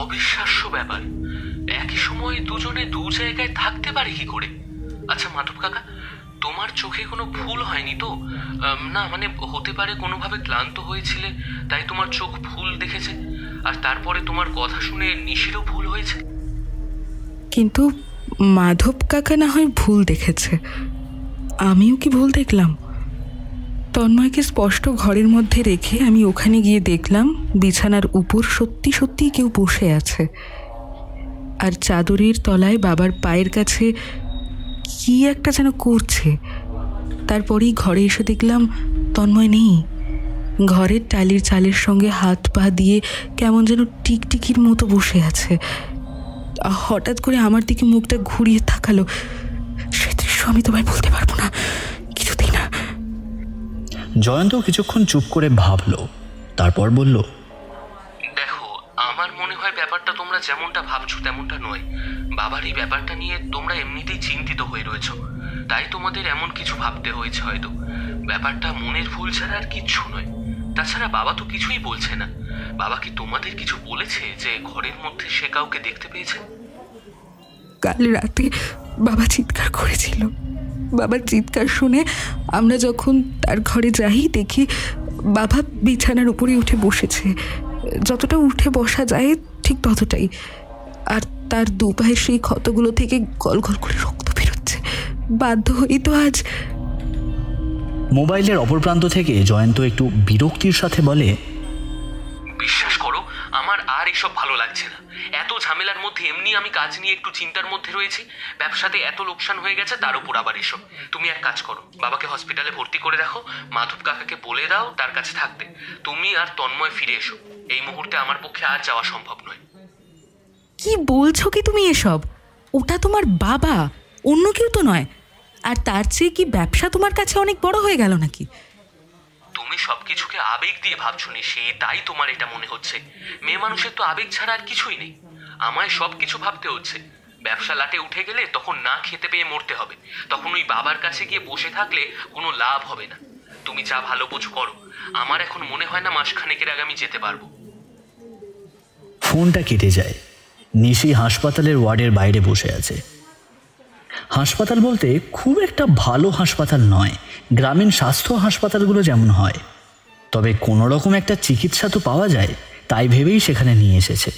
অবিশ্বাস্য ব্যাপার, একই সময়ে দুজনে দু জায়গায় থাকতে পারে কি করে? আচ্ছা মাধব কাকা, তোমার চোখে কোনো ভুল হয়নি তো? না মানে হতে পারে কোনোভাবে ক্লান্ত হয়েছিলে, তাই তোমার চোখ ভুল দেখেছে, আর তারপরে তোমার কথা শুনে নিশিরও ভুল হয়েছে। কিন্তু মাধব কাকা না হয় ভুল দেখেছে, আমিও কি ভুল দেখলাম? তন্ময়কে স্পষ্ট ঘরের মধ্যে রেখে আমি ওখানে গিয়ে দেখলাম বিছানার উপর সত্যি সত্যি কেউ বসে আছে, আর চাদরের তলায় বাবার পায়ের কাছে কি একটা যেন করছে। তারপরেই ঘরে এসে দেখলাম তন্ময় নেই। ঘরের টালির চালের সঙ্গে হাত পা দিয়ে কেমন যেন টিকটিকির মতো বসে আছে। হঠাৎ করে আমার দিকে মুখটা ঘুরিয়ে তাকালো। সে দৃশ্য আমি তোমায় বলতে পারবো না, কিছুতেই না। জয়ন্ত কিছুক্ষণ চুপ করে ভাবলো, তারপর বলল, দেখো, আমার মনে হয় ব্যাপারটা তোমরা যেমনটা ভাবছো তেমনটা নয়। বাবার এই ব্যাপারটা নিয়ে তোমরা এমনিতেই চিন্তিত হয়ে রয়েছো, তাই তোমাদের এমন কিছু ভাবতে হয়েছে হয়তো। ব্যাপারটা মনের ভুল ছাড়া আর কিচ্ছু নয়। তাছাড়া বাবা তো কিছুই বলছে না। বাবা কি তোমাদের কিছু বলেছে যে ঘরের মধ্যে সে কাউকে দেখতে পেয়েছে? কাল রাতে বাবা চিৎকার করেছিল। বাবার চিৎকার শুনে আমরা যখন তার ঘরে যাই দেখি বাবা বিছানার উপরে উঠে বসেছে, যতটা উঠে বসা যায় ঠিক ততটাই, আর তার দুপায়ে সেই ক্ষতগুলো থেকে গল গল করে রক্ত বেরোচ্ছে। বাধ্য হই তো আজ। মোবাইলের অপর প্রান্ত থেকে জয়ন্ত একটু বিরক্তির সাথে বলে, বিশ্বাস করো, আমার আর এসব ভালো লাগছে না। এত ঝামেলার মধ্যে এমনি আমি কাজ নিয়ে একটু চিন্তার মধ্যে রয়েছি, ব্যবসাতে এত লোকসান হয়ে গেছে, তার উপর আবার এসব। তুমি এক কাজ করো, বাবাকে হসপিটালে ভর্তি করে রাখো, মাধব কাকাকে বলে দাও তার কাছে থাকতে। তুমি আর তন্ময় ফিরে এসো। এই মুহূর্তে আমার পক্ষে আর যাওয়া সম্ভব নয়। কি বলছো কি তুমি এসব? ওটা তোমার বাবা, অন্য কেউ তো নয়। আর তার চেয়ে কি ব্যবসা তোমার কাছে অনেক বড় হয়ে গেল নাকি? তুমি সবকিছুকে আবেগ দিয়ে ভাবছো নিশি, তাই তোমার এটা মনে হচ্ছে। মেয়ে মানুষের তো আবেগ ছাড়া আর কিছুই নেই। আমায় সবকিছু ভাবতে হচ্ছে। ব্যবসা লাটে উঠে গেলে তখন না খেতে পেয়ে মরতে হবে। তখন ওই বাবার কাছে গিয়ে বসে থাকলে কোনো লাভ হবে না। তুমি যা ভালো বোঝো করো। আমার এখন মনে হয় না মাসখানেকের আগে আমি যেতে পারবো। ফোনটা কেটে যায়। নিশি হাসপাতালের ওয়ার্ডের বাইরে বসে আছে। হাসপাতাল বলতে খুব একটা ভালো হাসপাতাল নয়, গ্রামীণ স্বাস্থ্য হাসপাতালগুলো যেমন হয়। তবে কোনো রকম একটা চিকিৎসা তো পাওয়া যায়, তাই ভেবেই সেখানে নিয়ে এসেছে।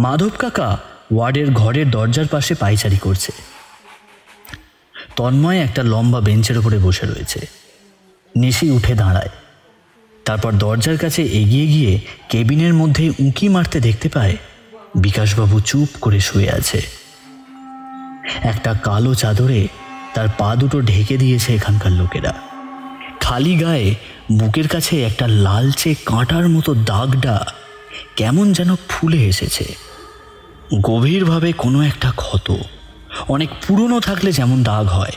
মাধব কাকা ওয়ার্ডের ঘরের দরজার পাশে পায়চারি করছে। তন্ময় একটা লম্বা বেঞ্চের উপরে বসে রয়েছে। নিশি উঠে দাঁড়ায়, তারপর দরজার কাছে এগিয়ে গিয়ে কেবিনের মধ্যে উঁকি মারতে দেখতে পায় বিকাশবাবু চুপ করে শুয়ে আছে। একটা কালো চাদরে তার পা দুটো ঢেকে দিয়েছে এখানকার লোকেরা। খালি গায়ে বুকের কাছে একটা লালচে কাঁটার মতো দাগটা কেমন যেন ফুলে এসেছে। গভীরভাবে কোনো একটা ক্ষত, অনেক পুরনো থাকলে যেমন দাগ হয়,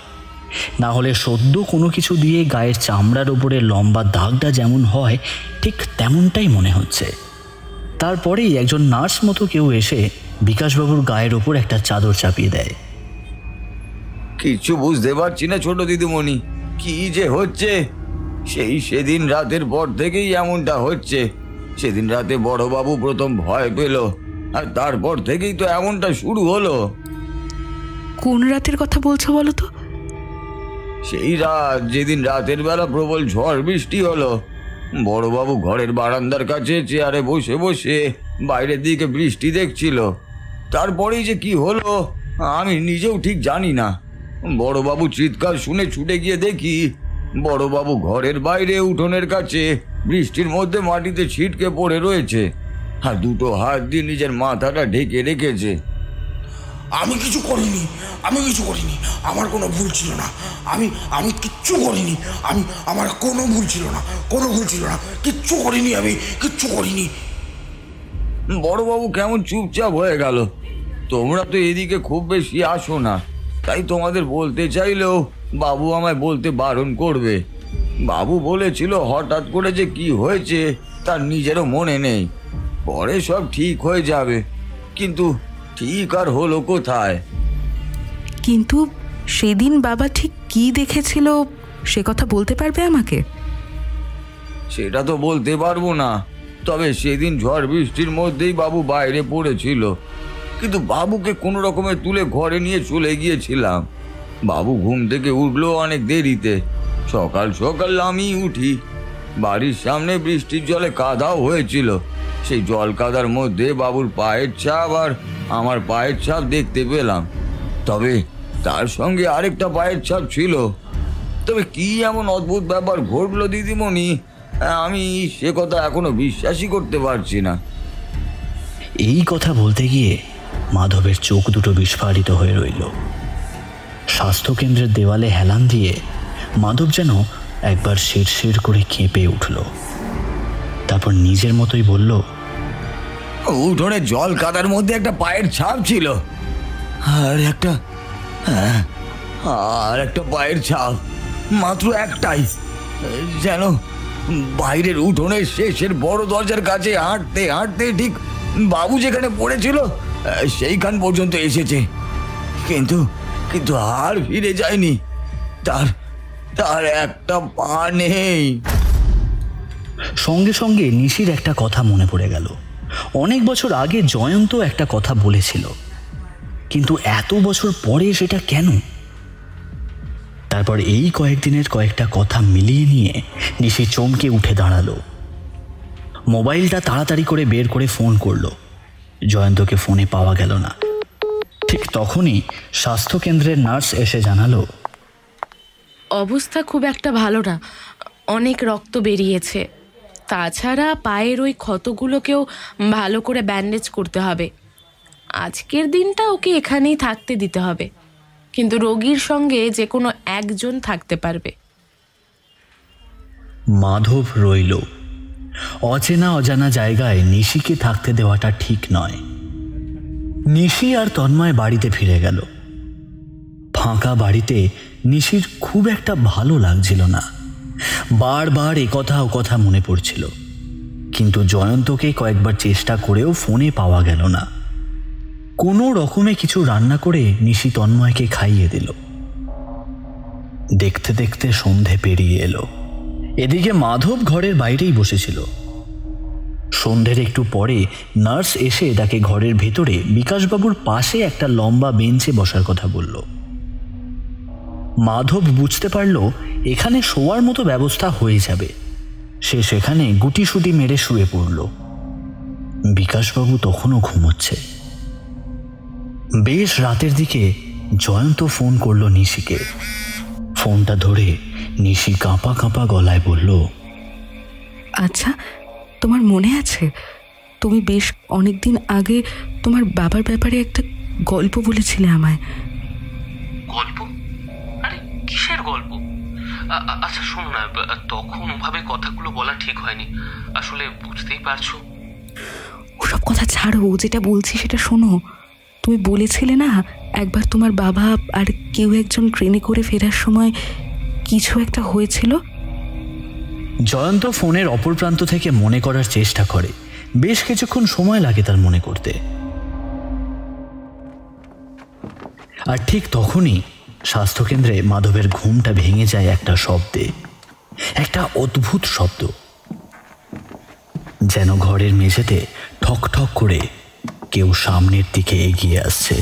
না হলে সদ্য কোনো কিছু দিয়ে গায়ের চামড়ার উপরে লম্বা দাগটা যেমন হয় ঠিক তেমনটাই মনে হচ্ছে। তারপরেই একজন নার্স মতো কেউ এসে বিকাশবাবুর গায়ের ওপর একটা চাদর চাপিয়ে দেয়। কিচ্ছু বুঝতে পারছি না ছোট দিদিমণি, কি যে হচ্ছে। সেদিন রাতের পর থেকেই এমনটা হচ্ছে। সেদিন রাতে বড়বাবু প্রথম ভয় পেল, আর তারপর থেকেই তো এমনটা শুরু হলো। কোন রাতের কথা বলছো বলো তো? সেই রাত যেদিন রাতের বেলা প্রবল ঝড় বৃষ্টি হলো। বড়বাবু ঘরের বারান্দার কাছে চেয়ারে বসে বসে বাইরের দিকে বৃষ্টি দেখছিল। তারপরেই যে কি হলো আমি নিজেও ঠিক জানি না। বড়বাবু চিৎকার শুনে ছুটে গিয়ে দেখি বড়বাবু ঘরের বাইরে উঠোনের কাছে বৃষ্টির মধ্যে মাটিতে ছিটকে পড়ে রয়েছে, আর দুটো হাত দিয়ে নিজের মাথাটা ঢেকে রেখেছে। আমি কিছু করিনি, আমার কোনো ভুল ছিল না। আমি কিচ্ছু করিনি। আমার কোনো ভুল ছিল না, কিচ্ছু করিনি, আমি কিচ্ছু করিনি। বড়বাবু কেমন চুপচাপ হয়ে গেল। তোমরা তো এদিকে খুব বেশি আসো না, তাই তোমাদের বলতে চাইলেও বাবু আমায় বলতে বারণ করবে। বাবু বলেছিল হঠাৎ করে যে কি হয়েছে তার নিজেরও মনে নেই, পরে সব ঠিক হয়ে যাবে। কিন্তু ঠিক আর হলো কোথায়? কিন্তু সেদিন বাবা ঠিক কি দেখেছিল সে কথা বলতে পারবে আমাকে? সেটা তো বলতে পারবো না, তবে সেদিন ঝড় বৃষ্টির মধ্যেই বাবু বাইরে পড়েছিল, কিন্তু বাবুকে কোনো রকমে তুলে ঘরে নিয়ে চলে গিয়েছিলাম। বাবু ঘুম থেকে উঠলো অনেক দেরিতে। সকাল সকাল আমি উঠি, বাড়ির সামনে বৃষ্টির জলে কাদাও হয়েছিল। সেই জল কাদার মধ্যে বাবুর পায়ের ছাপ আর আমার পায়ের ছাপ দেখতে পেলাম। তবে তার সঙ্গে আরেকটা পায়ের ছাপ ছিল। তবে কি এমন অদ্ভুত ব্যাপার ঘটলো দিদিমণি, আমি সে কথা এখনো বিশ্বাসই করতে পারছি না। এই কথা বলতে গিয়ে মাধবের চোখ দুটো বিস্ফারিত হয়ে রইল। স্বাস্থ্যকেন্দ্রের দেওয়ালে হেলান দিয়ে মাধব যেন একবার শিরশির করে কেঁপে উঠল। তারপর নিজের মতোই বলল, উঠোনে জল কাদার মধ্যে একটা পায়ের ছাপ ছিল, আর একটা পায়ের ছাপ, মাত্র একটাই, যেন বাইরের উঠোনের শেষের বড় দরজার কাছে হাঁটতে হাঁটতে ঠিক বাবু যেখানে পড়েছিল সেইখান পর্যন্ত এসেছে, কিন্তু কিন্তু আর ফিরে যায়নি। তার একটা পা নেই। সঙ্গে সঙ্গে নিশির একটা কথা মনে পড়ে গেল। অনেক বছর আগে জয়ন্ত একটা কথা বলেছিল, কিন্তু এত বছর পরে সেটা কেন? তারপর এই কয়েকদিনের কয়েকটা কথা মিলিয়ে নিয়ে নিশি চমকে উঠে দাঁড়ালো। মোবাইলটা তাড়াতাড়ি করে বের করে ফোন করলো। জয়ন্তকে ফোনে পাওয়া গেল না। ঠিক তখনই স্বাস্থ্যকেন্দ্রের নার্স এসে জানালো, অবস্থা খুব একটা ভালো না, অনেক রক্ত বেরিয়েছে। তাছাড়া পায়ের ওই ক্ষতগুলোকেও ভালো করে ব্যান্ডেজ করতে হবে। আজকের দিনটা ওকে এখানেই থাকতে দিতে হবে, কিন্তু রোগীর সঙ্গে যে কোনো একজন থাকতে পারবে। মাধব রইল। অচেনা অজানা জায়গায় নিশিকে থাকতে দেওয়াটা ঠিক নয়। নিশি আর তন্ময় বাড়িতে ফিরে গেল। ফাঁকা বাড়িতে নিশির খুব একটা ভালো লাগছিল না। বারবার একথা ও কথা মনে পড়ছিল, কিন্তু জয়ন্তকে কয়েকবার চেষ্টা করেও ফোনে পাওয়া গেল না। কোনো রকমে কিছু রান্না করে নিশি তন্ময়কে খাইয়ে দিল। দেখতে দেখতে সন্ধে পেরিয়ে এলো। এদিকে মাধব ঘরের বাইরেই বসেছিল। সন্ধ্যের একটু পরে নার্স এসে তাকে ঘরের ভেতরে বিকাশবাবুর পাশে একটা লম্বা বেঞ্চে বসার কথা বলল। মাধব বুঝতে পারল এখানে শোয়ার মতো ব্যবস্থা হয়ে যাবে। সে সেখানে গুটিসুটি মেরে শুয়ে পড়ল। বিকাশবাবু তখনও ঘুমোচ্ছে। বেশ রাতের দিকে জয়ন্ত ফোন করল নিশিকে। ফোনটা ধরে নিশি কাঁপা কাঁপা গলায় বলল, আচ্ছা, তোমার মনে আছে তুমি বেশ অনেকদিন আগে তোমার বাবার ব্যাপারে একটা গল্প বলেছিলে আমায়? গল্প? আরে কিসের গল্প? আচ্ছা শোনো না, তখন ওভাবে কথাগুলো বলা ঠিক হয়নি, আসলে বুঝতেই পারছো। ওসব কথা ছাড়ো, যেটা বলছি সেটা শোনো। তুমি বলেছিলে না একবার তোমার বাবা আর কেউ একজন ট্রেনে করে ফেরার সময় কিছু একটা হয়েছিল? জয়ন্ত ফোনের অপর প্রান্ত থেকে মনে করার চেষ্টা করে। বেশ কিছুক্ষণ সময় লাগে তার মনে করতে। আর ঠিক তখনই স্বাস্থ্যকেন্দ্রে মাধবের ঘুমটা ভেঙে যায় একটা শব্দে, একটা অদ্ভুত শব্দ, যেন ঘরের মেঝেতে ঠক ঠক করে কেউ সামনের দিকে এগিয়ে আসছে।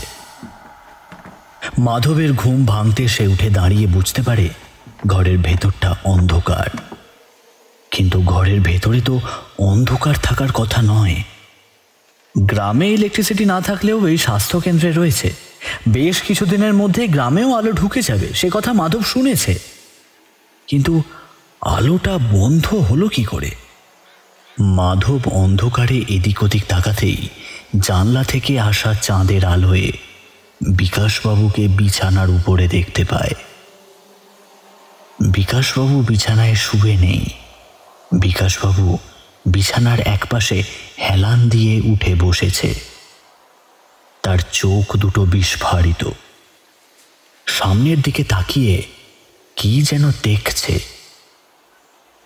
মাধবের ঘুম ভাঙতে সে উঠে দাঁড়িয়ে বুঝতে পারে ঘরের ভেতরটা অন্ধকার। কিন্তু ঘরের ভেতরে তো অন্ধকার থাকার কথা নয়। গ্রামে ইলেকট্রিসিটি না থাকলেও এই স্বাস্থ্যকেন্দ্রে রয়েছে। বেশ কিছুদিনের মধ্যে গ্রামেও আলো ঢুকে যাবে, সে কথা মাধব শুনেছে। কিন্তু আলোটা বন্ধ হলো কি করে? মাধব অন্ধকারে এদিক ওদিক তাকাতেই জানলা থেকে আসা চাঁদের আলোয় বিকাশবাবুকে বিছানার উপরে দেখতে পায়। বিকাশবাবু বিছানায় শুয়ে নেই। বিকাশবাবু বিছানার একপাশে হেলান দিয়ে উঠে বসেছে। তার চোখ দুটো বিস্ফারিত, সামনের দিকে তাকিয়ে কি যেন দেখছে।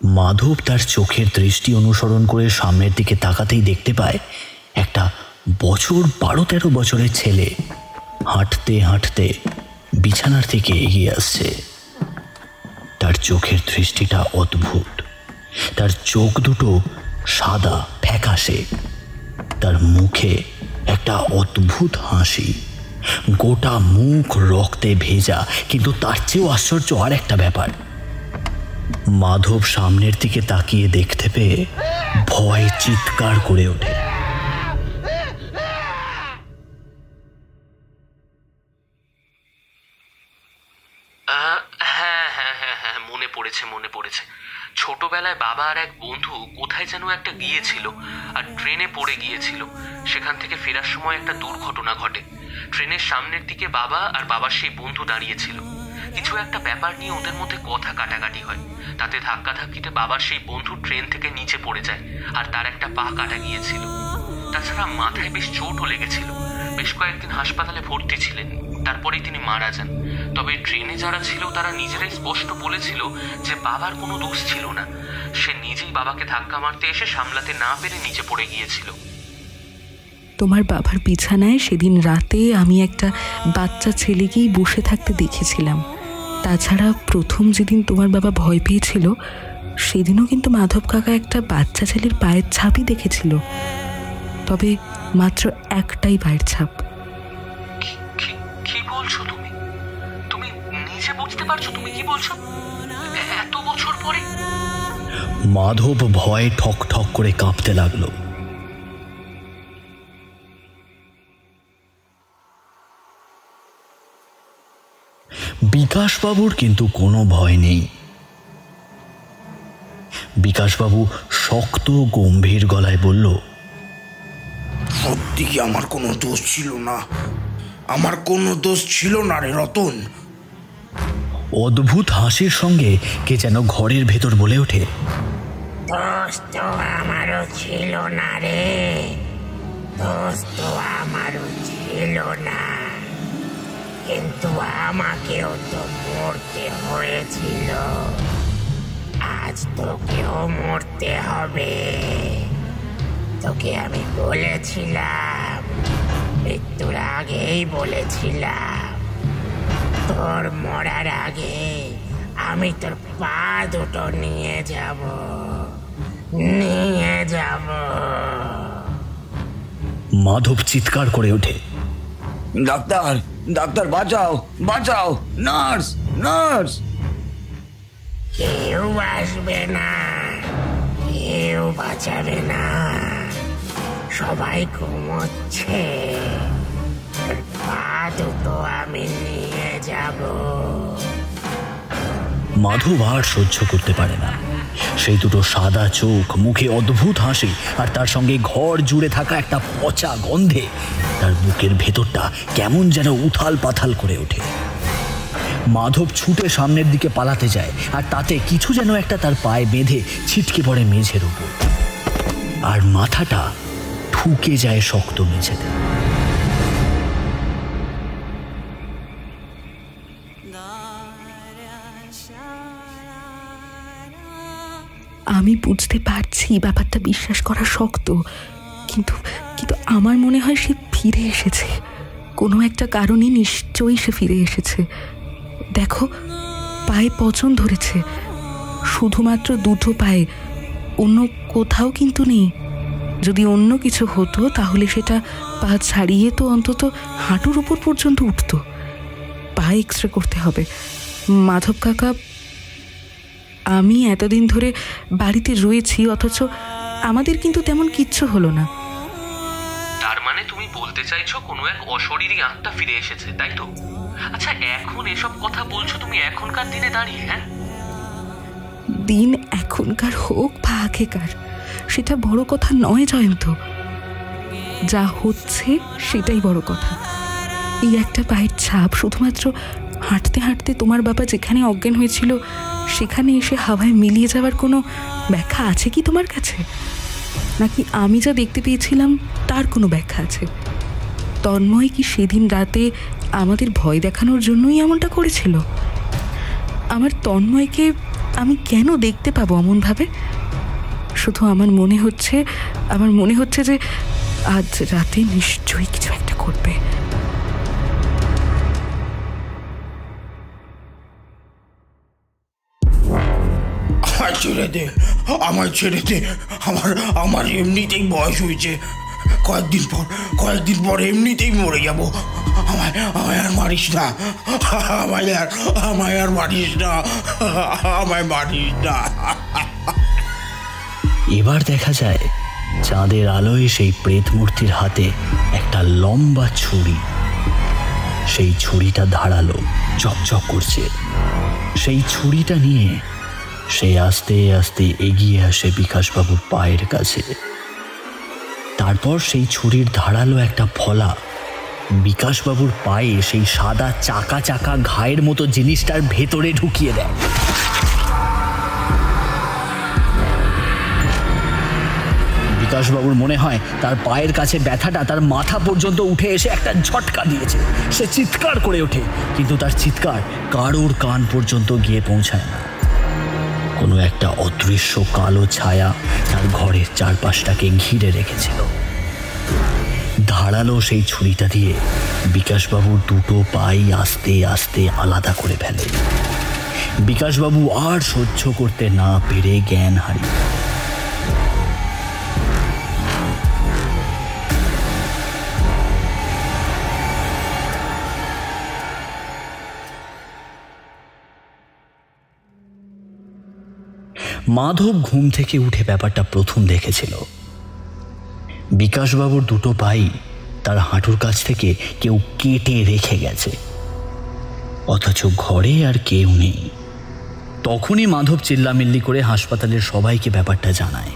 মাধব তার চোখের দৃষ্টি অনুসরণ করে সামনের দিকে তাকাতেই দেখতে পায় একটা 12-13 বছরের ছেলে হাঁটতে হাঁটতে বিছানার থেকে এগিয়ে আসছে। তার চোখের দৃষ্টিটা অদ্ভুত। তার চোখ দুটো সাদা ফ্যাকাশে, তার মুখে একটা অদ্ভুত হাসি, গোটা মুখ রক্তে ভেজা। কিন্তু তার চেয়েও আশ্চর্য আর একটা ব্যাপার, মাধব সামনের দিকে তাকিয়ে দেখতে পেয়ে ভয়ে চিৎকার করে ওঠে। হ্যাঁ, মনে পড়েছে। ছোটবেলায় বাবা আর এক বন্ধু কোথায় যেন একটা গিয়েছিল আর ট্রেনে পড়ে গিয়েছিল। সেখান থেকে ফেরার সময় একটা দুর্ঘটনা ঘটে। ট্রেনের সামনের দিকে বাবা আর বাবার সেই বন্ধু দাঁড়িয়েছিল। কিছু একটা ব্যাপার নিয়ে ওদের মধ্যে কথা কাটাকাটি হয়। তাতে ধাক্কাধাক্কিতে বাবার সেই বন্ধু ট্রেন থেকে নিচে পড়ে যায় আর তার একটা পা কাটা গিয়েছিল। তাছাড়া মাথায় বেশ চোটও লেগেছিল। বেশ কয়েকদিন হাসপাতালে ভর্তি ছিলেন, তারপরেই তিনি মারা যান। তবে ট্রেনে যারা ছিল তারা নিজেরাই স্পষ্ট বলেছিল যে বাবার কোনো দোষ ছিল না। সে নিজেই বাবাকে ধাক্কা মারতে এসে সামলাতে না পেরে নিচে পড়ে গিয়েছিল। তোমার বাবার বিছানায় সেদিন রাতে আমি একটা বাচ্চা ছেলেকেই বসে থাকতে দেখেছিলাম। তাছাড়া প্রথম যেদিন তোমার বাবা ভয় পেয়েছিল সেদিনও কিন্তু মাধব কাকা একটা বাচ্চা ছেলের পায়ের ছাপই দেখেছিল, তবে মাত্র একটাই পায়ের ছাপ। কি বলছো তুমি? তুমি নিজে বুঝতে পারছো তুমি কি বলছো? এত বছর পরে? মাধব ভয়ে ঠক ঠক করে কাঁপতে লাগলো। বিকাশবাবুর কিন্তু কোনো ভয় নেই। বিকাশবাবু শক্ত গম্ভীর গলায় বলল, সত্যি কি আমার কোনো দোষ ছিল না? আমার কোনো দোষ ছিল না রে রতন। অদ্ভুত হাসির সঙ্গে কে যেন ঘরের ভেতর বলে ওঠে, দোষ তো আমারও ছিল না রে, দোষ তো আমারও ছিল না, কিন্তু আমাকেও তো মরতে হয়েছিল। আজ তোকেও মরতে হবে। তোকে আমি বলেছিলাম, মৃত্যুর আগেই বলেছিলাম, তোর মরার আগে আমি তোর পা দুটো নিয়ে যাব। মাধব চিৎকার করে ওঠে, ডাক্তার, ডাক্তার, বাঁচাও, বাঁচাও, নার্স, নার্স। কেউ আসবে না, কেউ বাঁচাবে না, সবাই ঘুমোচ্ছে। পা দুটো আমি নিয়ে যাব। মাধব আর সহ্য করতে পারে না। সেই দুটো সাদা চোখ, মুখে অদ্ভুত হাসি, আর তার সঙ্গে ঘর জুড়ে থাকা একটা পচা গন্ধে তার বুকের ভেতরটা কেমন যেন উথাল পাথাল করে ওঠে। মাধব ছুটে সামনের দিকে পালাতে যায়, আর তাতে কিছু যেন একটা তার পায়ে বেঁধে ছিটকে পড়ে মেঝের উপর, আর মাথাটা ঠুকে যায় শক্ত মেঝেতে। আমি বুঝতে পারছি ব্যাপারটা বিশ্বাস করা শক্ত, কিন্তু কিন্তু আমার মনে হয় সে ফিরে এসেছে। কোনো একটা কারণে নিশ্চয়ই সে ফিরে এসেছে। দেখো, পায়ে পচন ধরেছে, শুধুমাত্র দুটো পায়ে, অন্য কোথাও কিন্তু নেই। যদি অন্য কিছু হতো তাহলে সেটা পা ছাড়িয়ে তো অন্তত হাঁটুর উপর পর্যন্ত উঠত। পা এক্সরে করতে হবে। মাধব কাকা, আমি এতদিন ধরে বাড়িতে রয়েছি, অথচ আমাদের কিন্তু তেমন কিচ্ছু হলো না। তার মানে তুমি বলতে চাইছো কোনো এক অশরীরী আত্মা ফিরে এসেছে, তাই তো? আচ্ছা, এখন এসব কথা বলছো তুমি এখনকার দিনে দাঁড়িয়ে? হ্যাঁ, দিন এখনকার হোক বা আগেকার, সেটা বড় কথা নয় জয়ন্ত। যা হচ্ছে সেটাই বড় কথা। এই একটা পায়ের ছাপ, শুধুমাত্র হাঁটতে হাঁটতে তোমার বাবা যেখানে অজ্ঞান হয়েছিল সেখানে এসে হাওয়ায় মিলিয়ে যাওয়ার কোনো ব্যাখ্যা আছে কি তোমার কাছে? নাকি আমি যা দেখতে পেয়েছিলাম তার কোনো ব্যাখ্যা আছে? তন্ময় কি সেদিন রাতে আমাদের ভয় দেখানোর জন্যই এমনটা করেছিল? আমার তন্ময়কে আমি কেন দেখতে পাবো অমনভাবে? শুধু আমার মনে হচ্ছে যে আজ রাতে নিশ্চয়ই কিছু একটা করবে। আজ ছেড়ে দে, আমায় ছেড়ে দে। আমার এমনিতেই বয়স হয়েছে, কয়েকদিন পর এমনিতেই মরে যাব। আমায় আর মারিস না, আমায় আর মারিস না, আমায় মারিস না। এবার দেখা যায় চাঁদের আলোয় সেই প্রেত মূর্তির হাতে একটা লম্বা ছুরি। সেই ছুরিটা ধারালো, চকচক করছে। সেই ছুরিটা নিয়ে সে আস্তে আস্তে এগিয়ে আসে বিকাশবাবুর পায়ের কাছে। তারপর সেই ছুরির ধারালো একটা ফলা বিকাশবাবুর পায়ে সেই সাদা চাকা চাকা ঘায়ের মতো জিনিসটার ভেতরে ঢুকিয়ে দেয়। বিকাশবাবুর মনে হয় তার পায়ের কাছে ব্যথাটা তার মাথা পর্যন্ত উঠে এসে একটা ঝটকা দিয়েছে। সে চিৎকার করে ওঠে, কিন্তু তার চিৎকার কারোর কান পর্যন্ত গিয়ে পৌঁছায় না। কোনো একটা অদৃশ্য কালো ছায়া তার ঘরের চারপাশটাকে ঘিরে রেখেছিল। ধারালো সেই ছুরিটা দিয়ে বিকাশবাবুর দুটো পাই আস্তে আস্তে আলাদা করে ফেলে। বিকাশবাবু আর সহ্য করতে না পেরে জ্ঞান হারিয়ে মাধব ঘুম থেকে উঠে ব্যাপারটা প্রথম দেখেছিল। বিকাশবাবুর দুটো পাই তার হাঁটুর কাছ থেকে কেউ কেটে রেখে গেছে, অথচ ঘরে আর কেউ নেই। তখনই মাধব চিল্লামিল্লি করে হাসপাতালের সবাইকে ব্যাপারটা জানায়।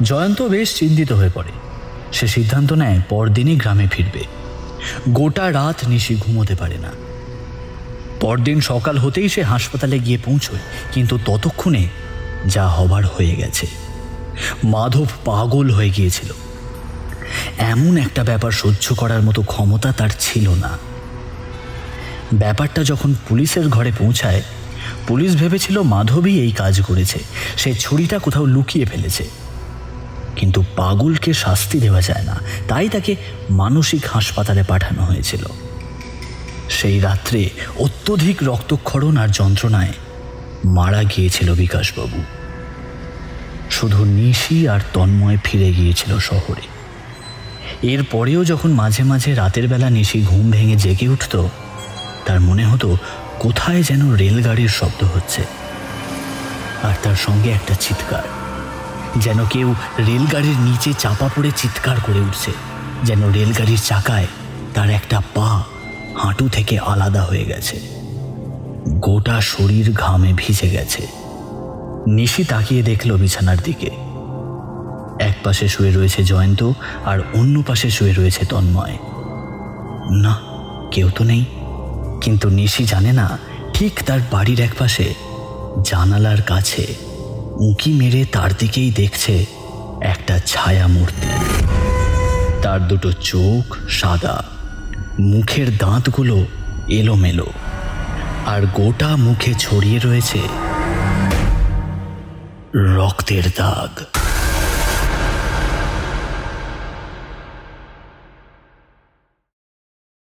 জয়ন্ত বেশ চিন্তিত হয়ে পড়ে। সে সিদ্ধান্ত নেয় পরদিনই গ্রামে ফিরবে। গোটা রাত নিশি ঘুমোতে পারে না। পরদিন সকাল হতেই সে হাসপাতালে গিয়ে পৌঁছয়, কিন্তু ততক্ষণে যা হবার হয়ে গেছে। মাধব পাগল হয়ে গিয়েছিল। এমন একটা ব্যাপার সহ্য করার মতো ক্ষমতা তার ছিল না। ব্যাপারটা যখন পুলিশের ঘরে পৌঁছায়, পুলিশ ভেবেছিল মাধবই এই কাজ করেছে, সে ছুরিটা কোথাও লুকিয়ে ফেলেছে। কিন্তু পাগলকে শাস্তি দেওয়া যায় না, তাই তাকে মানসিক হাসপাতালে পাঠানো হয়েছিল। সেই রাত্রে অত্যধিক রক্তক্ষরণ আর যন্ত্রণায় মারা গিয়েছিল বিকাশবাবু। শুধু নিশি আর তন্ময় ফিরে গিয়েছিল শহরে। এরপরেও যখন মাঝে মাঝে রাতের বেলা নিশি ঘুম ভেঙে জেগে উঠত, তার মনে হতো কোথায় যেন রেলগাড়ির শব্দ হচ্ছে, আর তার সঙ্গে একটা চিৎকার, যেন কেউ রেলগাড়ির নিচে চাপা পড়ে চিৎকার করে উঠছে, যেন রেলগাড়ির চাকায় তার একটা পা হাঁটু থেকে আলাদা হয়ে গেছে। গোটা শরীর ঘামে ভিজে গেছে। নিশি তাকিয়ে দেখল বিছানার দিকে। এক পাশে শুয়ে রয়েছে জয়ন্ত, আর অন্য পাশে শুয়ে রয়েছে তন্ময়। না, কেউ তো নেই। কিন্তু নিশি জানে না, ঠিক তার বাড়ির এক পাশে জানালার কাছে উঁকি মেরে তার দিকেই দেখছে একটা ছায়া মূর্তি। তার দুটো চোখ সাদা, মুখের দাঁতগুলো এলোমেলো, আর গোটা মুখে ছড়িয়ে রয়েছে রক্তের দাগ।